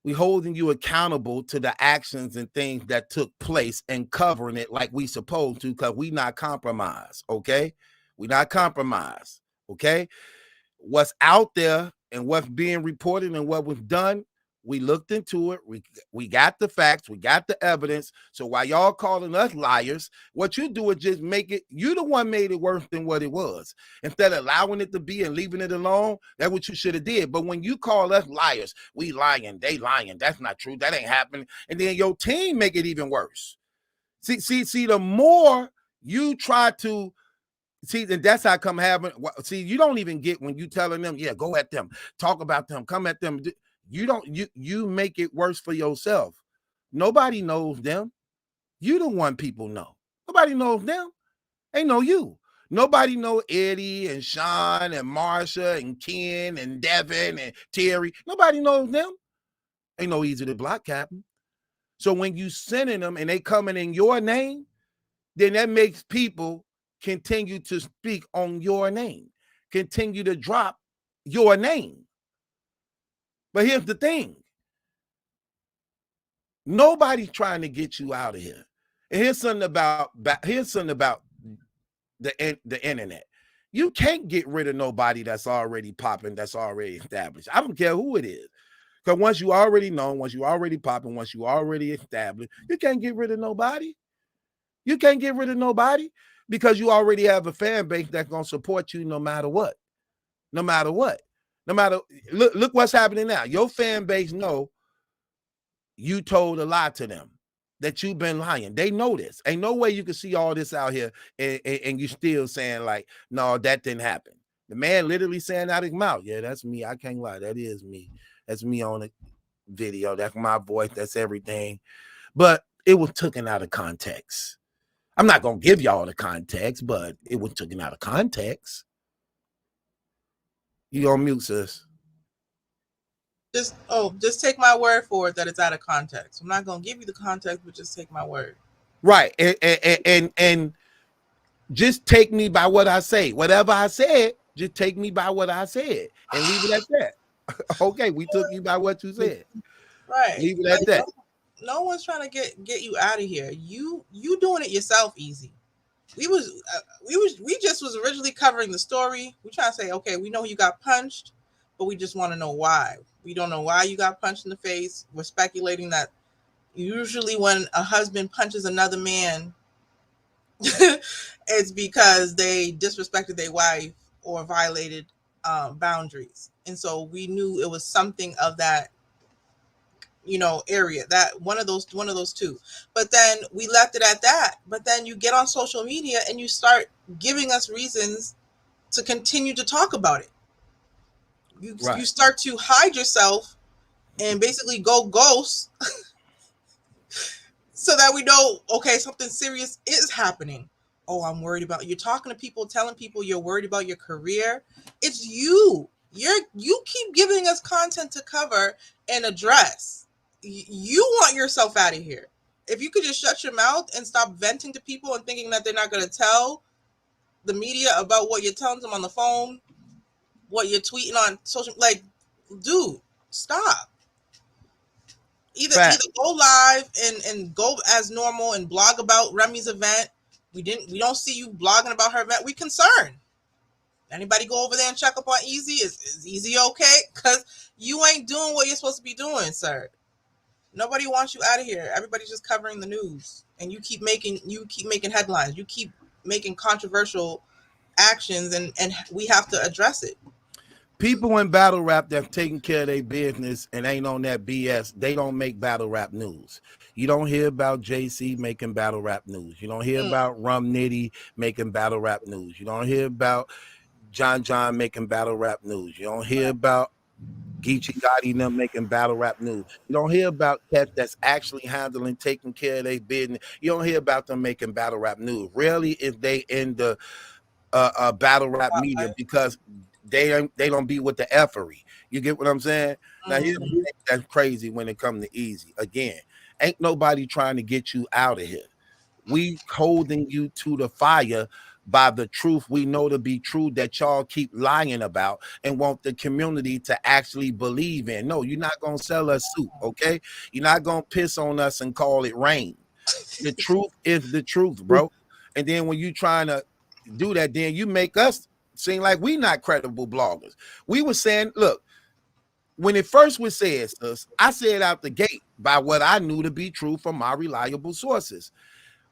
S9: We holding you accountable to the actions and things that took place and covering it like we supposed to, because we not compromised, okay? We not compromised, okay? What's out there and what's being reported and what was done, we looked into it. We got the facts. We got the evidence. So while y'all calling us liars, what you do is just make it, you the one made it worse than what it was. Instead of allowing it to be and leaving it alone, that's what you should have did. But when you call us liars, we lying, they lying, that's not true, that ain't happening. And then your team make it even worse. See, the more you try to, see, and that's how come having, see, you don't even get when you telling them, yeah, go at them, talk about them, come at them. You make it worse for yourself. Nobody knows them. You the one people know. Nobody knows them. Ain't know you. Nobody know Eddie and Sean and Marsha and Ken and Devin and Terry. Nobody knows them. Ain't no easy to block, Captain. So when you sending them and they coming in your name, then that makes people continue to speak on your name, continue to drop your name. But here's the thing. Nobody's trying to get you out of here. And here's something about the internet. You can't get rid of nobody that's already popping, that's already established. I don't care who it is. Because once you already know, once you already popping, once you already established, you can't get rid of nobody. You can't get rid of nobody because you already have a fan base that's going to support you no matter what. No matter what. No matter, look what's happening now. Your fan base know you told a lie to them, that you've been lying. They know this. Ain't no way you can see all this out here and you still saying like, no, that didn't happen. The man literally saying out his mouth, yeah, that's me. I can't lie. That is me. That's me on the video. That's my voice. That's everything. But it was taken out of context. I'm not going to give y'all the context, but it was taken out of context. You on mute, sis.
S10: Just take my word for it that it's out of context. I'm not going to give you the context, but just take my word.
S9: Right. And just take me by what I say. Whatever I said, just take me by what I said and leave it at that. Okay, we took you by what you said.
S10: Right.
S9: Leave it at that.
S10: No one's trying to get you out of here. You doing it yourself easy. We just was originally covering the story. We trying to say, okay, we know you got punched, but we just want to know why. We don't know why you got punched in the face. We're speculating that usually when a husband punches another man, it's because they disrespected their wife or violated boundaries. And so we knew it was something of that, area, that one of those two. But then we left it at that. But then you get on social media and you start giving us reasons to continue to talk about it. You start to hide yourself and basically go ghost so that we know, okay, something serious is happening. Oh, I'm worried about, you're talking to people, telling people you're worried about your career. It's you. You keep giving us content to cover and address. You want yourself out of here. If you could just shut your mouth and stop venting to people and thinking that they're not going to tell the media about what you're telling them on the phone, what you're tweeting on social, like, dude, stop. Either go live and go as normal and blog about Remy's event. We don't see you blogging about her event. We concerned. Anybody go over there and check up on Easy? Is Easy okay? Because you ain't doing what you're supposed to be doing, sir. Nobody wants you out of here. Everybody's just covering the news, and you keep making headlines. You keep making controversial actions, and we have to address it.
S9: People in battle rap that's taking care of their business and ain't on that BS, they don't make battle rap news. You don't hear about JC making battle rap news. You don't hear about Rum Nitty making battle rap news. You don't hear about John making battle rap news. You don't hear about Geechee Gotti and them making battle rap news. You don't hear about cats that's actually handling, taking care of their business. You don't hear about them making battle rap news. Rarely if they in the battle rap media because they don't be with the effery. You get what I'm saying? Now here's the thing that's crazy when it comes to Easy. Again, ain't nobody trying to get you out of here. We holding you to the fire by the truth we know to be true that y'all keep lying about and want the community to actually believe in. No, you're not gonna sell us soup, okay? You're not gonna piss on us and call it rain. The truth is the truth, bro. And then when you trying to do that, then you make us seem like we not credible bloggers. We were saying, look, when it first was said, I said out the gate by what I knew to be true from my reliable sources.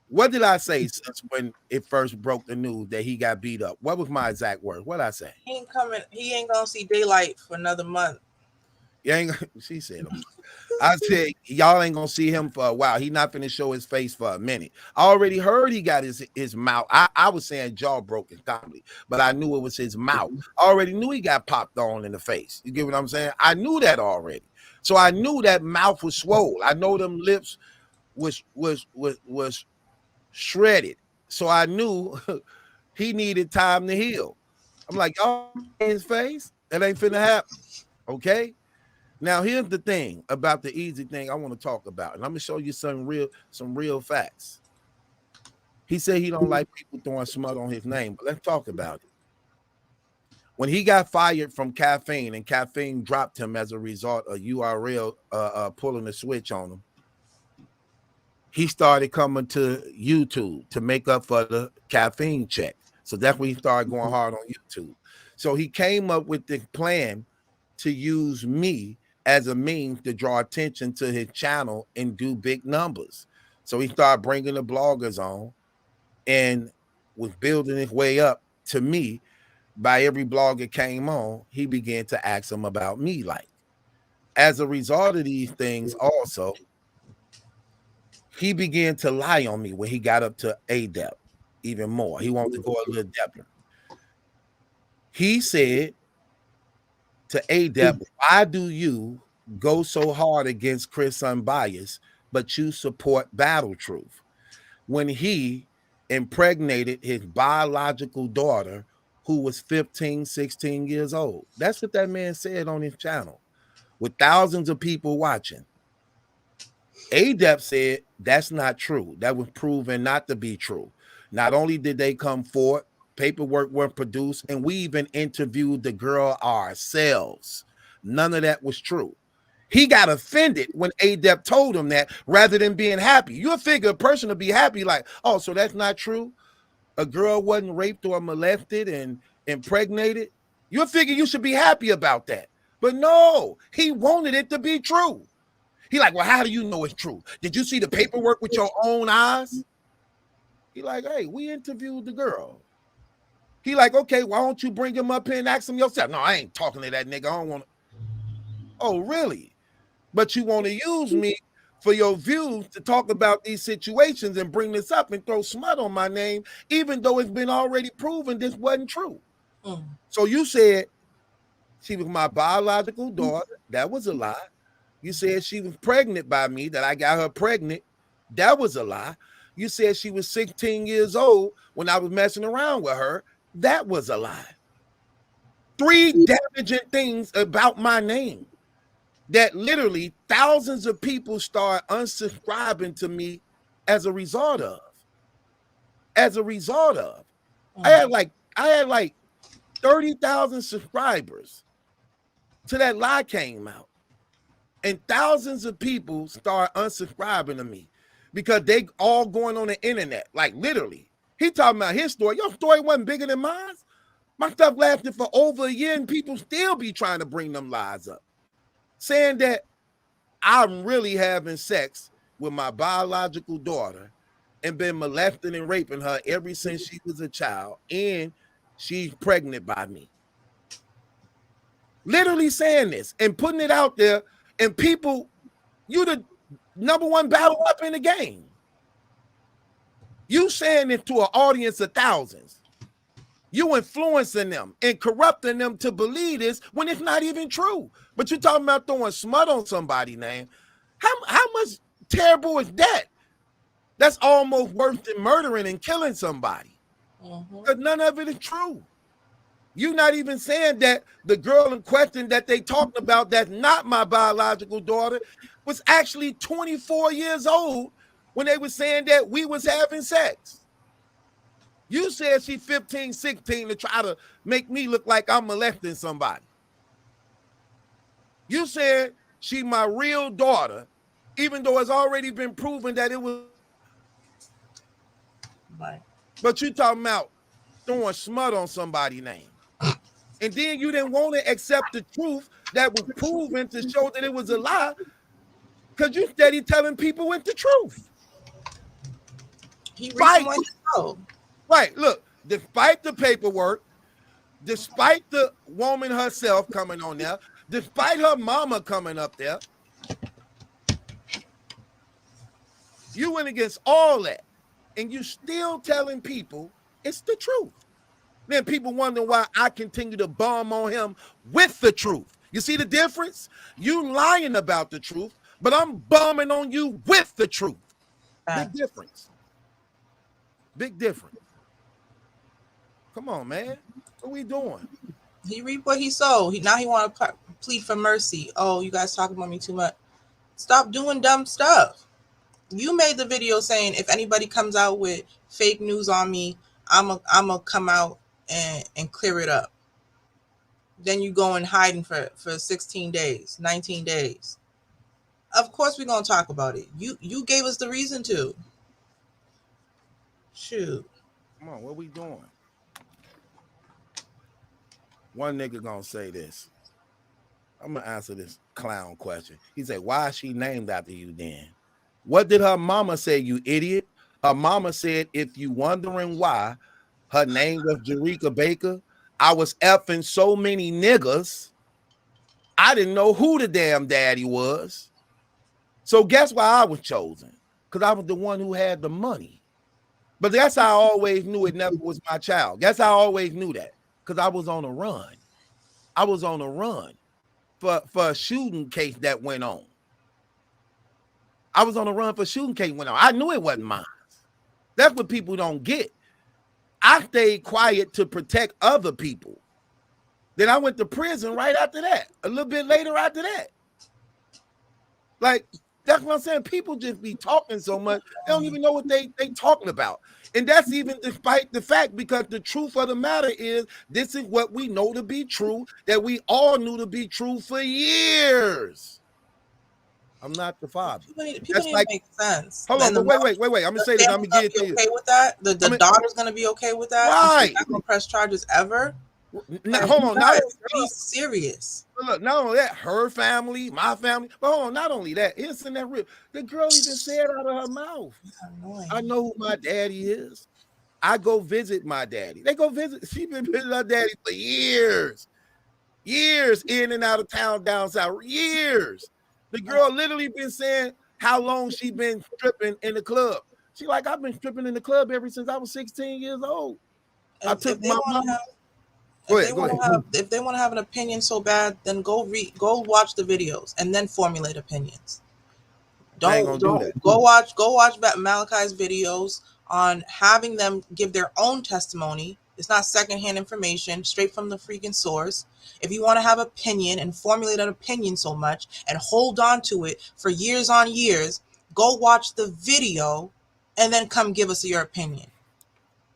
S9: What did I say since when it first broke the news that he got beat up? What was my exact word? What did I say?
S10: He ain't gonna see daylight for another month.
S9: She said, I said, y'all ain't gonna see him for a while. He not gonna show his face for a minute. I already heard he got his mouth. I was saying jaw broken comedy, but I knew it was his mouth. I already knew he got popped on in the face. You get what I'm saying? I knew that already. So I knew that mouth was swole. I know them lips was shredded. So I knew He needed time to heal. I'm like, y'all in his face? That ain't finna happen. Okay. Now here's the thing about the easy thing I want to talk about, and I'm gonna show you some real facts. He said he don't like people throwing smut on his name, but let's talk about it. When he got fired from Caffeine and Caffeine dropped him as a result of URL pulling the switch on him, he started coming to YouTube to make up for the Caffeine check. So that's when he started going hard on YouTube. So he came up with the plan to use me as a means to draw attention to his channel and do big numbers. So he started bringing the bloggers on and was building his way up to me. By every blogger came on, he began to ask him about me. Like, as a result of these things, also, he began to lie on me when he got up to ADEP even more. He wanted to go a little deeper. He said to ADEP, why do you go so hard against Chris Unbiased, but you support Battle Truth? When he impregnated his biological daughter, who was 15, 16 years old. That's what that man said on his channel with thousands of people watching. ADEP said that's not true. That was proven not to be true. Not only did they come forward, paperwork were produced, and we even interviewed the girl ourselves. None of that was true. He got offended when ADEP told him that rather than being happy. You'll figure a person to be happy like, oh, so that's not true? A girl wasn't raped or molested and impregnated? You'll figure you should be happy about that. But no, he wanted it to be true. He like, well, how do you know it's true? Did you see the paperwork with your own eyes? He like, hey, we interviewed the girl. He like, okay, why don't you bring him up here and ask him yourself? No, I ain't talking to that nigga. I don't want to. Oh, really? But you want to use me for your views to talk about these situations and bring this up and throw smut on my name, even though it's been already proven this wasn't true. So you said she was my biological daughter. That was a lie. You said she was pregnant by me, that I got her pregnant. That was a lie. You said she was 16 years old when I was messing around with her. That was a lie. 3 damaging things about my name that literally thousands of people start unsubscribing to me as a result of. I had like 30,000 subscribers till that lie came out. And thousands of people start unsubscribing to me because they all going on the internet. Like literally. He talking about his story. Your story wasn't bigger than mine. My stuff lasted for over a year and people still be trying to bring them lies up, saying that I'm really having sex with my biological daughter and been molesting and raping her ever since she was a child, and she's pregnant by me. Literally saying this and putting it out there, and people, you the #1 battle up in the game. You saying it to an audience of thousands. You influencing them and corrupting them to believe this when it's not even true. But you talking about throwing smut on somebody's name. How much terrible is that? That's almost worse than murdering and killing somebody. Because none of it is true. You're not even saying that the girl in question that they talked about that's not my biological daughter was actually 24 years old when they were saying that we was having sex. You said she's 15, 16 to try to make me look like I'm molesting somebody. You said she my real daughter, even though it's already been proven that it was.
S10: Right.
S9: But you talking about throwing smut on somebody's name. And then you didn't want to accept the truth that was proven to show that it was a lie because you steady telling people it's the truth.
S10: He
S9: right.
S10: himself.
S9: Right. Look, despite the paperwork, despite the woman herself coming on there, despite her mama coming up there, you went against all that. And you still telling people it's the truth. Then people wonder why I continue to bomb on him with the truth. You see the difference? You lying about the truth, but I'm bombing on you with the truth. Big difference. Big difference. Come on, man. What we doing?
S10: He reaped what he sowed. Now he want to plead for mercy. Oh, you guys talking about me too much. Stop doing dumb stuff. You made the video saying if anybody comes out with fake news on me, I'm a come out and clear it up. Then you go and hiding for 16 days, 19 days. Of course we're gonna talk about it. You gave us the reason to. Shoot.
S9: Come on, what we doing? One nigga gonna say this. I'm gonna answer this clown question. He said, why is she named after you then? What did her mama say, you idiot? Her mama said, if you wondering why her name was MallikiBaker, I was effing so many niggas, I didn't know who the damn daddy was. So guess why I was chosen? Because I was the one who had the money. But that's how I always knew it never was my child. That's how I always knew that. Because I was on a run. I was on a run for a shooting case that went on. I was on a run for a shooting case went on. I knew it wasn't mine. That's what people don't get. I stayed quiet to protect other people. Then I went to prison right after that. A little bit later after that. Like, that's what I'm saying. People just be talking so much, they don't even know what they talking about. And that's even despite the fact, because the truth of the matter is, this is what we know to be true, that we all knew to be true for years. I'm not the father.
S10: People need to make sense.
S9: Hold on, but wait. I'm gonna say this. I'm gonna get it to you.
S10: Okay with that? The daughter's gonna be okay with that?
S9: Right.
S10: She's not gonna press charges ever.
S9: Now, hold on. Now,
S10: be serious.
S9: Look, not only that, her family, my family, but hold on, not only that, it's in that real. The girl even said out of her mouth, I know who my daddy is. I go visit my daddy. They go visit. She been visiting her daddy for years. Years in and out of town down south. Years. The girl literally been saying how long she been stripping in the club. She like, I've been stripping in the club ever since I was 16 years old. I took my mom.
S10: If they want to have an opinion so bad, then go watch the videos and then formulate opinions. Don't go watch Malachi's videos on having them give their own testimony. It's not secondhand information, straight from the freaking source. If you want to have opinion and formulate an opinion so much and hold on to it for years on years, go watch the video and then come give us your opinion.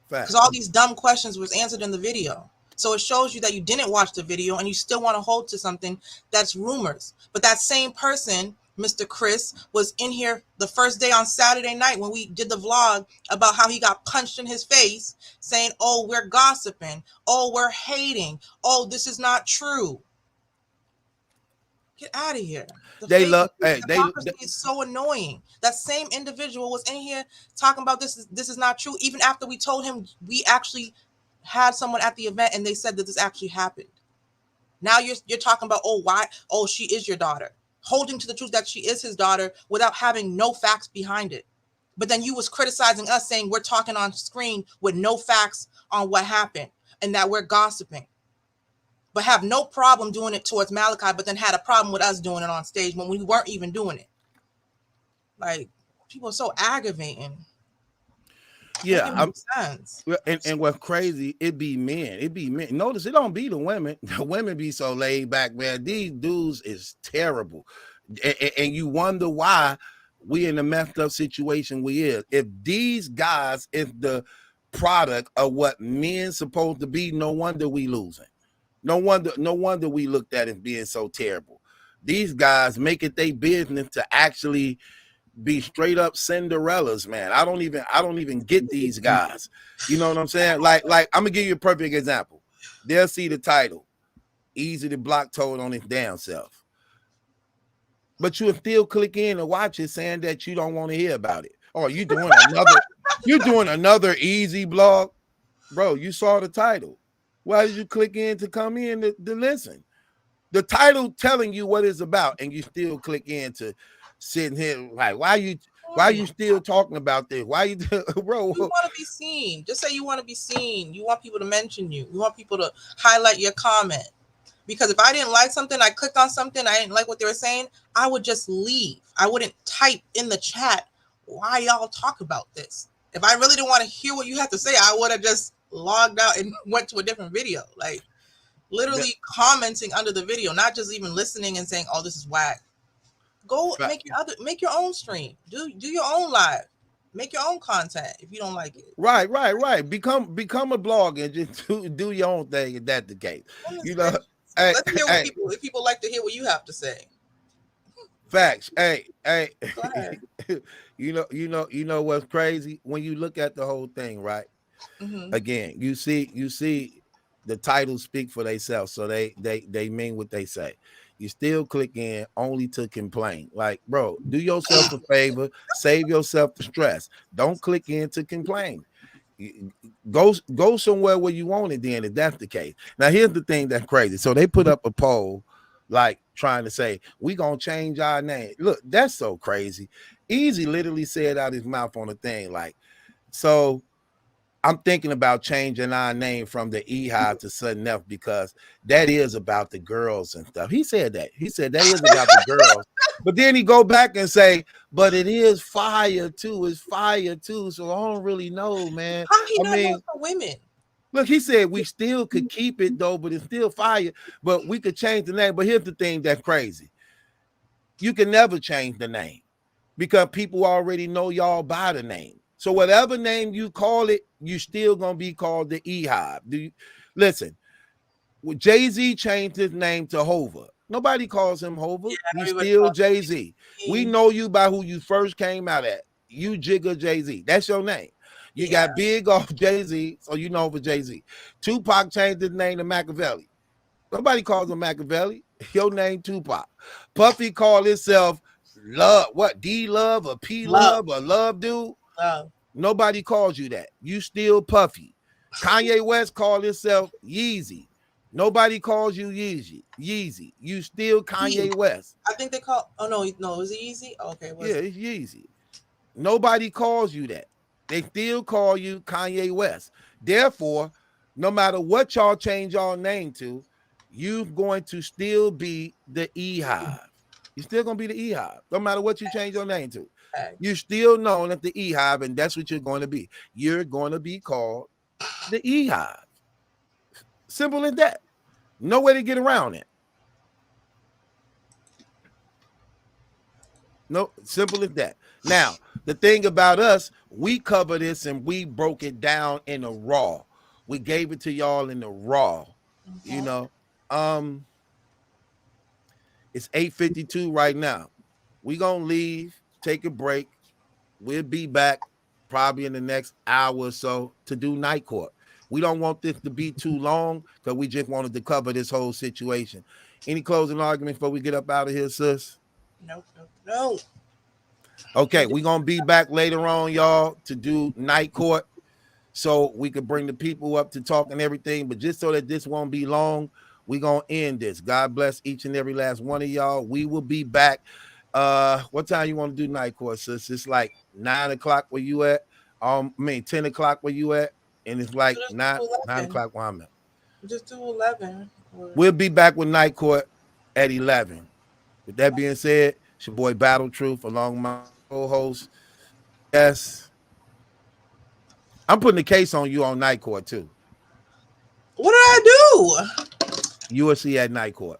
S10: Because all these dumb questions was answered in the video. So it shows you that you didn't watch the video and you still want to hold to something that's rumors. But that same person, Mr. Chris, was in here the first day on Saturday night when we did the vlog about how he got punched in his face, saying, oh, we're gossiping. Oh, we're hating. Oh, this is not true. Get out of here. The hypocrisy is so annoying. That same individual was in here talking about this is not true, even after we told him we actually had someone at the event and they said that this actually happened. Now you're talking about, oh, why? Oh, she is your daughter. Holding to the truth that she is his daughter without having no facts behind it. But then you was criticizing us, saying we're talking on screen with no facts on what happened and that we're gossiping. But have no problem doing it towards Malachi, but then had a problem with us doing it on stage when we weren't even doing it. Like, people are so aggravating.
S9: Yeah, and what's crazy, it be men. Notice it don't be the women. The women be so laid back, man. These dudes is terrible, and you wonder why we in the messed up situation we is. If these guys is the product of what men supposed to be, no wonder we losing. No wonder we looked at it being so terrible. These guys make it their business to actually be straight up Cinderellas, man. I don't even get these guys. You know what I'm saying? Like I'm gonna give you a perfect example. They'll see the title, easy to block told on his damn self. But you'll still click in and watch it saying that you don't want to hear about it. Oh, you're doing another easy blog. Bro, you saw the title. Why did you click in to come in to listen? The title telling you what it's about, and you still click in to sitting here like, why you still talking about this? Why you, bro?
S10: You want to be seen. Just say you want to be seen. You want people to mention you. You want people to highlight your comment. Because if I didn't like something, I clicked on something, I didn't like what they were saying, I would just leave. I wouldn't type in the chat, why y'all talk about this? If I really didn't want to hear what you have to say, I would have just logged out and went to a different video. Like literally commenting under the video, not just even listening and saying, "Oh, this is whack." Go make your own stream. Do your own live. Make your own content if you don't like it.
S9: Right. Become a blogger and just do your own thing if that's the case. You know,
S10: let's hear what people like to hear what you have to say.
S9: Facts. Hey.
S10: Go ahead.
S9: You know what's crazy? When you look at the whole thing, right?
S10: Mm-hmm.
S9: Again, you see the titles speak for themselves, so they mean what they say. You still click in only to complain. Like, bro, do yourself a favor, save yourself the stress. Don't click in to complain. Go somewhere where you want it then, if that's the case. Now, here's the thing that's crazy. So they put up a poll, like trying to say, we gonna change our name. Look, that's so crazy. Easy literally said out his mouth on the thing, like, so I'm thinking about changing our name from the E-Hive to something else because that is about the girls and stuff. He said that. He said that is about the girls. But then he go back and say, but it is fire too. It's fire too. So I don't really know, man.
S10: How he not know for women?
S9: Look, he said we still could keep it though, but it's still fire. But we could change the name. But here's the thing that's crazy. You can never change the name because people already know y'all by the name. So whatever name you call it, you still gonna be called the E-Hive. Listen? Jay-Z changed his name to Hova. Nobody calls him Hova. Yeah, he's still Jay-Z. We know you by who you first came out at. You Jigga Jay-Z. That's your name. You got big off Jay-Z, so you know for Jay-Z. Tupac changed his name to Machiavelli. Nobody calls him Machiavelli. Your name Tupac. Puffy called himself Love. What? D-Love or P-Love or Love Dude? Nobody calls you that. You still Puffy. Kanye West called himself Yeezy. Nobody calls you Yeezy. You still Kanye West.
S10: I think they call. Oh no, is it Yeezy? Okay,
S9: it's Yeezy. Nobody calls you that. They still call you Kanye West. Therefore, no matter what y'all change y'all name to, you're going to still be the E-Hive. You're still gonna be the E-Hive, no matter what you change your name to. You're still known as the E-Hive, and that's what you're going to be. You're going to be called the E-Hive. Simple as that. No way to get around it. No, simple as that. Now, the thing about us, we cover this and we broke it down in the raw. We gave it to y'all in the raw. Okay. You know, it's 8:52 right now. We gonna leave, take a break. We'll be back probably in the next hour or so to do night court. We don't want this to be too long because we just wanted to cover this whole situation. Any closing arguments before we get up out of here, sis?
S10: No.
S9: Okay, we're going to be back later on, y'all, to do night court so we could bring the people up to talk and everything. But just so that this won't be long, we're going to end this. God bless each and every last one of y'all. We will be back. What time you want to do night court, sis? It's like 9 o'clock where you at. 10 o'clock where you at. And it's like 9 o'clock where I'm at.
S10: Just do 11.
S9: We'll be back with night court at 11. With that being said, it's your boy Battle Truth along with my co-host. Yes. I'm putting a case on you on night court too.
S10: What did I do?
S9: USC at night court.